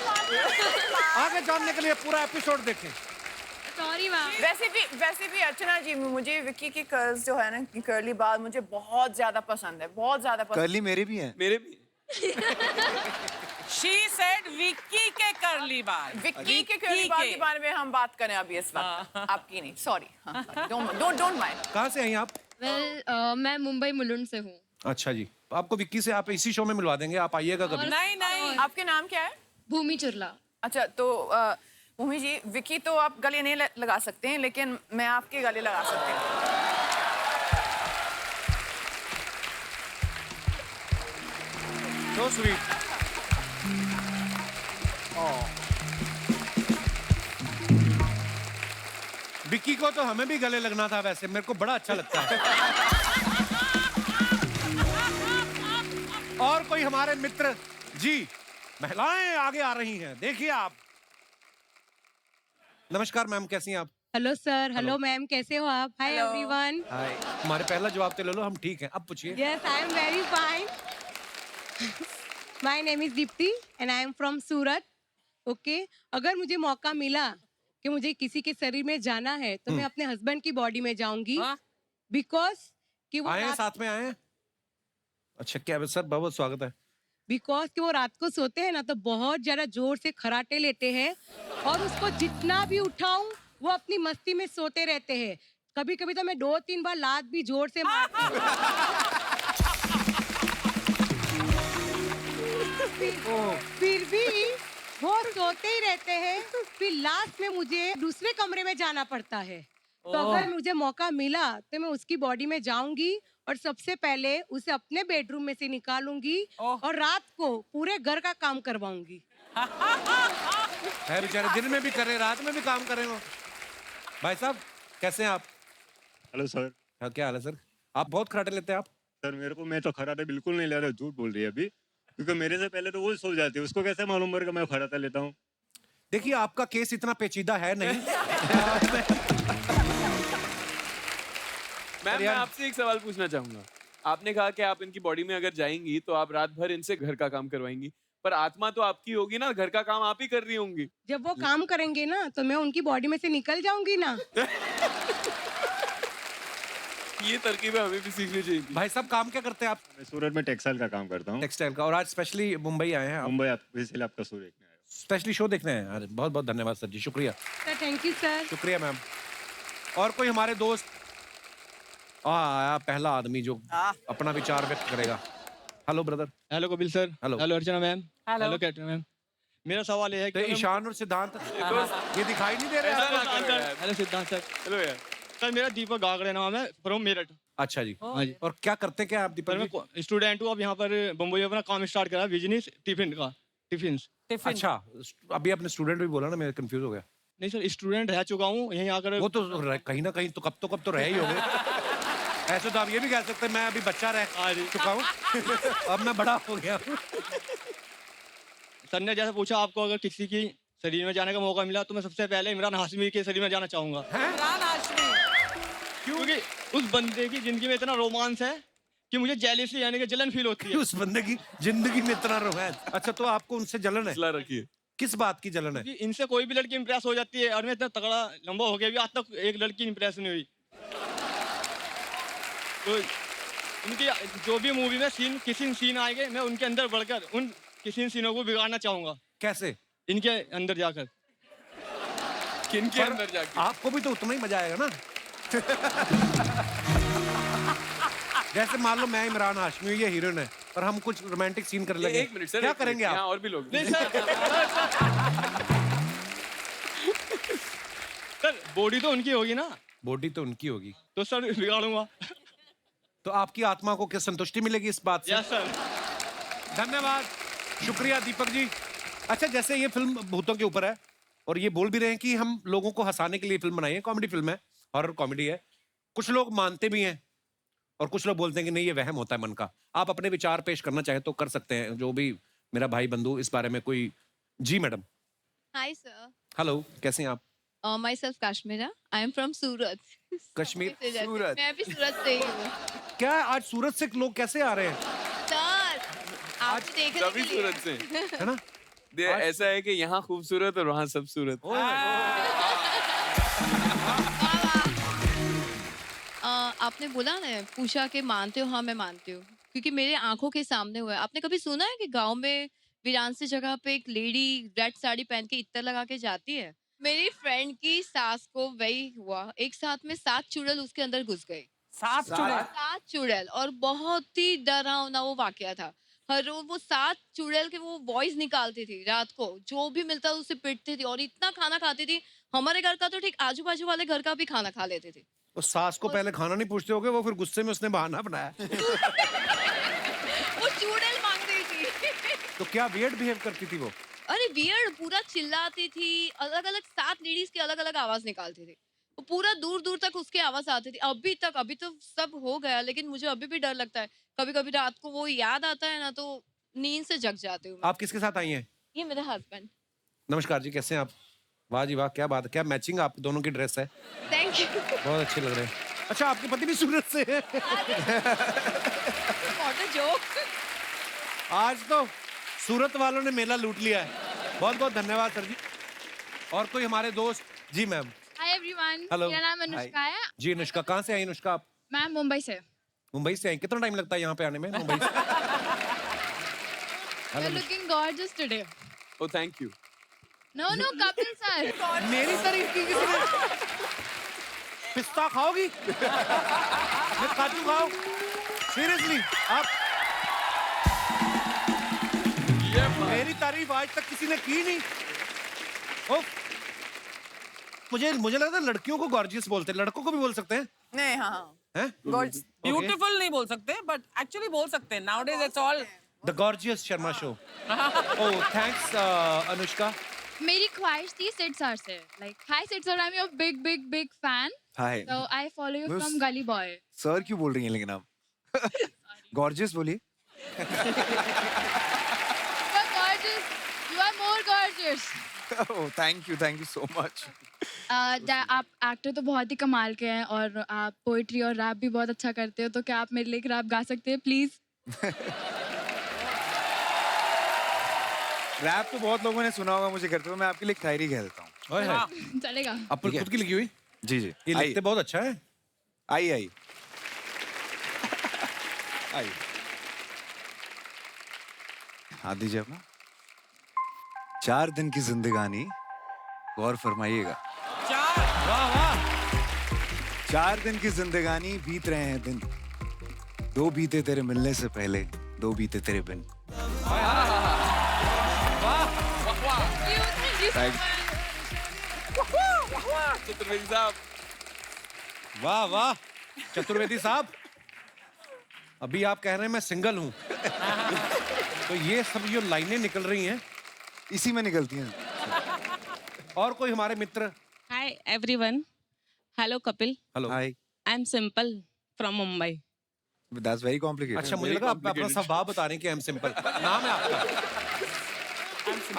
आगे जानने के लिए पूरा एपिसोड देखें। Sorry ma'am. वैसे भी अर्चना जी, मुझे विक्की की कर्ल्स जो है ना, कर्ली बाल मुझे बहुत ज्यादा पसंद है, बहुत ज्यादा पसंद। कर्ली मेरे भी हैं। मेरे भी। She said विक्की के कर्ली बाल। विक्की के curly बाल के बारे में हम बात करें अभी इस वक्त, आपकी नहीं, सॉरी, डोंट माइंड। कहाँ से आई आप? वेल मैं मुंबई मुलुंड से हूँ। अच्छा जी, आपको विक्की से आप इसी शो में मिलवा देंगे, आप आइएगा कभी। नहीं, आपके नाम क्या है? भूमि चुरला। अच्छा, तो भूमि जी, विक्की तो आप गले नहीं लगा सकते हैं, लेकिन मैं आपके गले लगा सकती हूँ। So sweet. विक्की को तो हमें भी गले लगना था, वैसे मेरे को बड़ा अच्छा लगता है। और कोई हमारे मित्र जी, महिलाएं आगे आ रही हैं, देखिए आप। नमस्कार मैम, कैसी हैं आप? हेलो सर, हेलो मैम, कैसे हो आप? Hi everyone. हाय। हमारे पहला जवाब तो ले लो, हम ठीक हैं। अब पूछिए। Yes, I am very fine. My name is Deepti and I am from Surat. Okay, अगर मुझे मौका मिला कि मुझे किसी के शरीर में जाना है तो मैं अपने हस्बैंड की बॉडी में जाऊंगी, बिकॉज कि वो आए हैं, साथ में आए हैं। अच्छा, क्या सर, बहुत स्वागत है। बिकॉज कि वो रात को सोते हैं ना तो बहुत ज्यादा जोर से खराटे लेते हैं और उसको जितना भी उठाऊं वो अपनी मस्ती में सोते रहते हैं। कभी कभी तो मैं 2-3 बार लात भी जोर से मारती हूँ। फिर भी वो सोते ही रहते हैं। फिर लास्ट में मुझे दूसरे कमरे में जाना पड़ता है। तो अगर मुझे मौका मिला तो मैं उसकी बॉडी में जाऊंगी और सबसे पहले उसे अपने बेडरूम में से निकालूंगी और रात को पूरे घर का काम करवाऊंगी। है बेचारे, दिन में भी करे, रात में भी काम करे वो। भाई साहब, कैसे हैं आप? Hello sir. हाँ, क्या हाल है सर? आप बहुत खराटे लेते हैं आप? सर मेरे को, मैं तो खराटे बिल्कुल नहीं ले रहा, झूठ बोल रही है अभी, क्योंकि मेरे से पहले तो वो सो जाती है, उसको कैसे मालूम पड़ेगा मैं खराटा लेता हूँ? देखिए, आपका केस इतना पेचीदा है नहीं। मैं आपसे एक सवाल पूछना चाहूंगा। आपने कहा कि आप इनकी बॉडी में अगर जाएंगी तो आप रात भर इनसे घर का काम करवाएंगी, पर आत्मा तो आपकी होगी ना, घर का काम आप ही कर रही होंगी। जब वो काम करेंगे ना तो मैं उनकी बॉडी में से निकल जाऊंगी ना। ये तरकीबें हमें भी सीखनी चाहिए। भाई साहब, काम क्या करते हैं आप? मैं सूरत में टेक्सटाइल का काम करता हूँ। टेक्सटाइल का। और आज स्पेशली मुंबई आए हैं आप? मुंबई इसलिए आपका शो देखने आया। स्पेशली शो देखने आए हैं? अरे बहुत बहुत धन्यवाद सर जी, शुक्रिया। Sir thank you sir. शुक्रिया मैम। और कोई हमारे दोस्त? आया पहला आदमी जो अपना विचार व्यक्त करेगा। Hello brother. Hello Kapil sir. Hello. Hello Archana ma'am. Hello. Hello Katrin ma'am. मेरा सवाल ये है तो कि ईशान और सिद्धांत ये दिखाई नहीं दे रहे आपको? हेलो सिद्धांत सर। हेलो यार। सर मेरा दीपक गागड़े नाम है, फ्रॉम मेरठ। अच्छा जी। हाँ जी। और क्या करते क्या आप दीपक सर जी? मैं स्टूडेंट हूँ, अब यहाँ पर बम्बई में अपना काम स्टार्ट करा, बिजनेस टिफिन का। टिफिन। अच्छा, अभी आपने स्टूडेंट भी बोला ना, मैं कंफ्यूज हो गया। नहीं सर, स्टूडेंट रह चुका हूँ यहीं आकर। वो तो कहीं ना कहीं तो कब तो रहे ही होंगे। ऐसे तो आप ये भी कह सकते हैं मैं अभी बच्चा रह चुका हूँ, अब मैं बड़ा हो गया हूँ। सर ने जैसे पूछा आपको अगर किसी की शरीर में जाने का मौका मिला तो मैं सबसे पहले इमरान हाशमी के शरीर में जाना चाहूंगा। इमरान हाशमी। क्योंकि उस बंदे की जिंदगी में इतना रोमांस है कि मुझे जेलसी यानी कि जलन फील होती है। उस बंदे की जिंदगी में इतना रोमांस। अच्छा, तो आपको उनसे जलन है? रखिए। किस बात की जलन है? इनसे कोई भी लड़की इंप्रेस हो जाती है और मैं इतना तगड़ा लंबा हो गया भी आज तक एक लड़की इंप्रेस नहीं हुई। तो इनकी जो भी मूवी में किसी सीन आएंगे मैं उनके अंदर बढ़कर उन किसी सीनों को बिगाड़ना चाहूंगा। कैसे? इनके अंदर जाकर। किनके अंदर जाकर? आपको भी तो उतना ही मजा आएगा ना। जैसे मान लो मैं इमरान हाशमी, ये हीरोइन है और हम कुछ रोमांटिक सीन कर लगे। एक मिनट सर, क्या करेंगे आप? और भी लोग। नहीं सर। सर बॉडी तो उनकी होगी ना। बॉडी तो उनकी होगी तो सर बिगाड़ूंगा। तो आपकी आत्मा को क्या संतुष्टि मिलेगी इस बात से? Yes sir. धन्यवाद, शुक्रिया दीपक जी। अच्छा, जैसे ये फिल्म भूतों के ऊपर है और ये बोल भी रहे हैं कि हम लोगों को हंसाने के लिए फिल्म बनाई है, कॉमेडी फिल्म है, हॉरर कॉमेडी है। कुछ लोग मानते भी हैं और कुछ लोग बोलते हैं कि नहीं, ये वहम होता है मन का। आप अपने विचार पेश करना चाहें तो कर सकते हैं, जो भी मेरा भाई बंधु इस बारे में कोई। जी मैडम। Hi sir. हेलो, कैसे हैं आप? Myself Kashmira, I am from Surat. Kashmir? Surat. मैं भी सूरत से ही हूँ। क्या आज सूरत से लोग कैसे आ रहे हैं? सर आप देखने सभी सूरत से है ना? ऐसा है कि यहाँ खूबसूरत और वहाँ सब सूरत। आपने बोला ना, पूछा कि मानते हो? हाँ मैं मानती हूँ। क्योंकि मेरे आंखों के सामने हुआ है। आपने कभी सुना है कि गांव में वीरान सी जगह पे एक लेडी रेड साड़ी पहन के इत्तर लगा के जाती है? मेरी फ्रेंड की सास को वही हुआ, एक साथ में 7 चुड़ैल उसके अंदर घुस गए। 7 चुड़ैल? 7 चुड़ैल, और बहुत ही डरावना वो वाकया था। हर रोज वो 7 चुड़ैल के वो वॉइस निकालती थी, रात को जो भी मिलता था उसे पीटती थी, और इतना खाना खाती थी। हमारे घर का तो ठीक, आजू बाजू वाले घर का भी खाना खा लेते थे। तो सास को पहले खाना नहीं पूछते होगे, वो फिर गुस्से में उसने बहाना बनाया। वो चुड़ैल मांग रही थी। तो क्या वियर्ड बिहेव करती थी वो? अरे वियर्ड, पूरा चिल्लाती थी, अलग अलग 7 लेडीज की अलग अलग आवाज निकालती थी। वो पूरा दूर दूर तक उसकी आवाज आती थी। अभी तो सब हो गया, लेकिन मुझे अभी भी डर लगता है। कभी कभी रात को वो याद आता है ना, तो नींद से जग जाती हूँ। आप किसके साथ आई हैं? ये मेरे हस्बैंड। नमस्कार जी, कैसे हैं आप? वाह जी वाह, क्या बात है, क्या मैचिंग आप दोनों की ड्रेस है। Thank you. बहुत अच्छे लग रहे हैं। अच्छा, आपके पति भी सूरत से हैं? आज तो सूरत वालों ने मेला लूट लिया है। बहुत बहुत धन्यवाद सर जी। और कोई हमारे दोस्त? जी मैम। Hi everyone, hello. मेरा नाम अनुष्का है। जी अनुष्का, कहाँ से आई अनुष्का आप? मैं मुंबई से। मुंबई से आई? कितना टाइम लगता है यहाँ पे आने में मुंबई से? You're looking gorgeous today. Oh, thank you. No, Kapil sir. मेरी तारीफ की किसी ने? पिस्ता खाओगी? मैं काजू खाओ? सीरियसली आप? मेरी तारीफ आज तक किसी ने की नहीं। मुझे लगता है लड़कियों को गॉर्जियस बोलते हैं, लड़कों को भी बोल सकते हैं। नहीं, हाँ, हैं? ब्यूटीफुल नहीं बोल सकते, बट एक्चुअली बोल सकते हैं। Nowadays it's all The Gorgeous Sharma Show. Oh, thanks, Anushka. मेरी ख्वाहिश थी सिड सर से, like hi Sid sir, I'm your big fan. Hi. So I follow you बस- from Gully Boy. सर क्यों बोल रही हैं लेकिन आप? गॉर्जियस बोलिए। You are gorgeous. You are more gorgeous. Oh thank you so much. आप एक्टर तो बहुत ही कमाल के हैं, और आप पोइट्री और रैप भी बहुत अच्छा करते हो, तो क्या आप मेरे लिए एक रैप गा सकते हैं प्लीज? रैप तो बहुत लोगों ने सुना होगा मुझे करते हुए, मैं आपके लिए एक शायरी कह देता हूँ। ओए हाय। चलेगा। आप खुद की लिखी हुई? जी ये लिखते बहुत अच्छा है। आई हाथ दीजिए अपना। 4 दिन की जिंदगानी, गौर फरमाइएगा। 4 दिन की जिंदगानी, बीत रहे हैं दिन, 2 बीते तेरे मिलने से पहले, 2 बीते तेरे बिन। चतुर्वेदी साहब। वाह वाह चतुर्वेदी साहब, अभी आप कह रहे हैं मैं सिंगल हूँ। तो ये सब जो लाइनें निकल रही हैं इसी में निकलती हैं। और कोई हमारे मित्र? Hi everyone. Hello Kapil. Hello. Hi. I'm Simple from Mumbai. That's very complicated. अच्छा, मुझे लगा आप अपना स्वभाव बता रहे हैं कि आई एम सिंपल। नाम है आपका?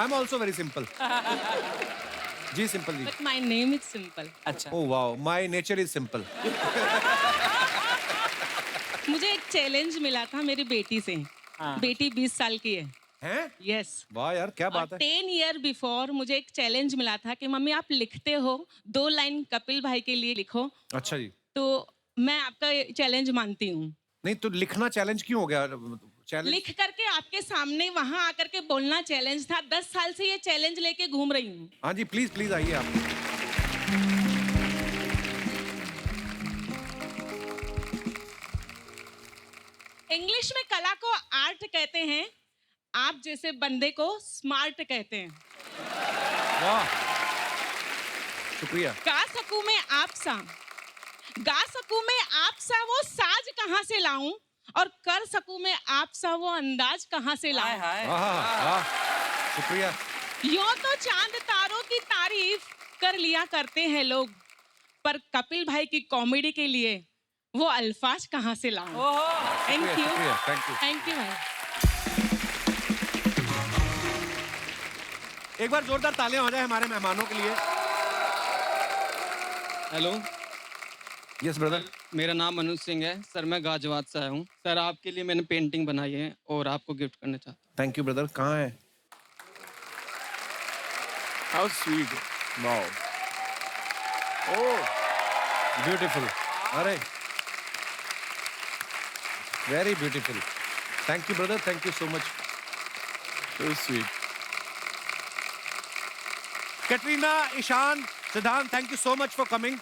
I am also very simple. जी Simple ji. But my name is Simple. अच्छा। Oh wow, my nature is simple. मुझे एक चैलेंज मिला था मेरी बेटी से। बेटी 20 साल की है। हैं? Yes. वाह यार, क्या बात है। 10 ईयर बिफोर मुझे एक चैलेंज मिला था कि मम्मी आप लिखते हो, 2 लाइन कपिल भाई के लिए लिखो। अच्छा जी। तो मैं आपका चैलेंज मानती हूँ। नहीं तो लिखना चैलेंज क्यों हो गया? चैलेंज लिख करके आपके सामने वहां आकर के बोलना चैलेंज था। 10 साल से ये चैलेंज लेके घूम रही हूँ। हाँ जी, प्लीज प्लीज आइए आप। इंग्लिश में कला को आर्ट कहते हैं, आप जैसे बंदे को स्मार्ट कहते हैं। वाह, शुक्रिया। गा सकूं मैं आप सा वो साज कहाँ से लाऊं, और कर सकूं मैं आप सा वो अंदाज कहाँ से लाऊं। वाह, शुक्रिया। यूं तो चांद तारों की तारीफ कर लिया करते हैं लोग, पर कपिल भाई की कॉमेडी के लिए वो अल्फाज कहाँ से लाऊं। थैंक यू भाई। एक बार जोरदार तालियां हो जाए हमारे मेहमानों के लिए। हेलो। Yes brother. मेरा नाम अनुज सिंह है सर, मैं गाजियाबाद से आया हूँ सर। आपके लिए मैंने पेंटिंग बनाई है और आपको गिफ्ट करना चाहता हूँ। Thank you brother. कहाँ है? How sweet. Wow, oh beautiful. अरे very beautiful. Thank you brother, thank you so much. So sweet. Katrina, Ishaan, Siddhant, thank you so much for coming.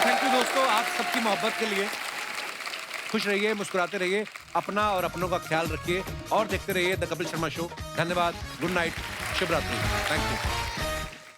Thank you दोस्तों, आप सबकी मोहब्बत के लिए। खुश रहिए, मुस्कुराते रहिए, अपना और अपनों का ख्याल रखिए और देखते रहिए द कपिल शर्मा शो। धन्यवाद, गुड नाइट, शुभ रात्रि, थैंक यू।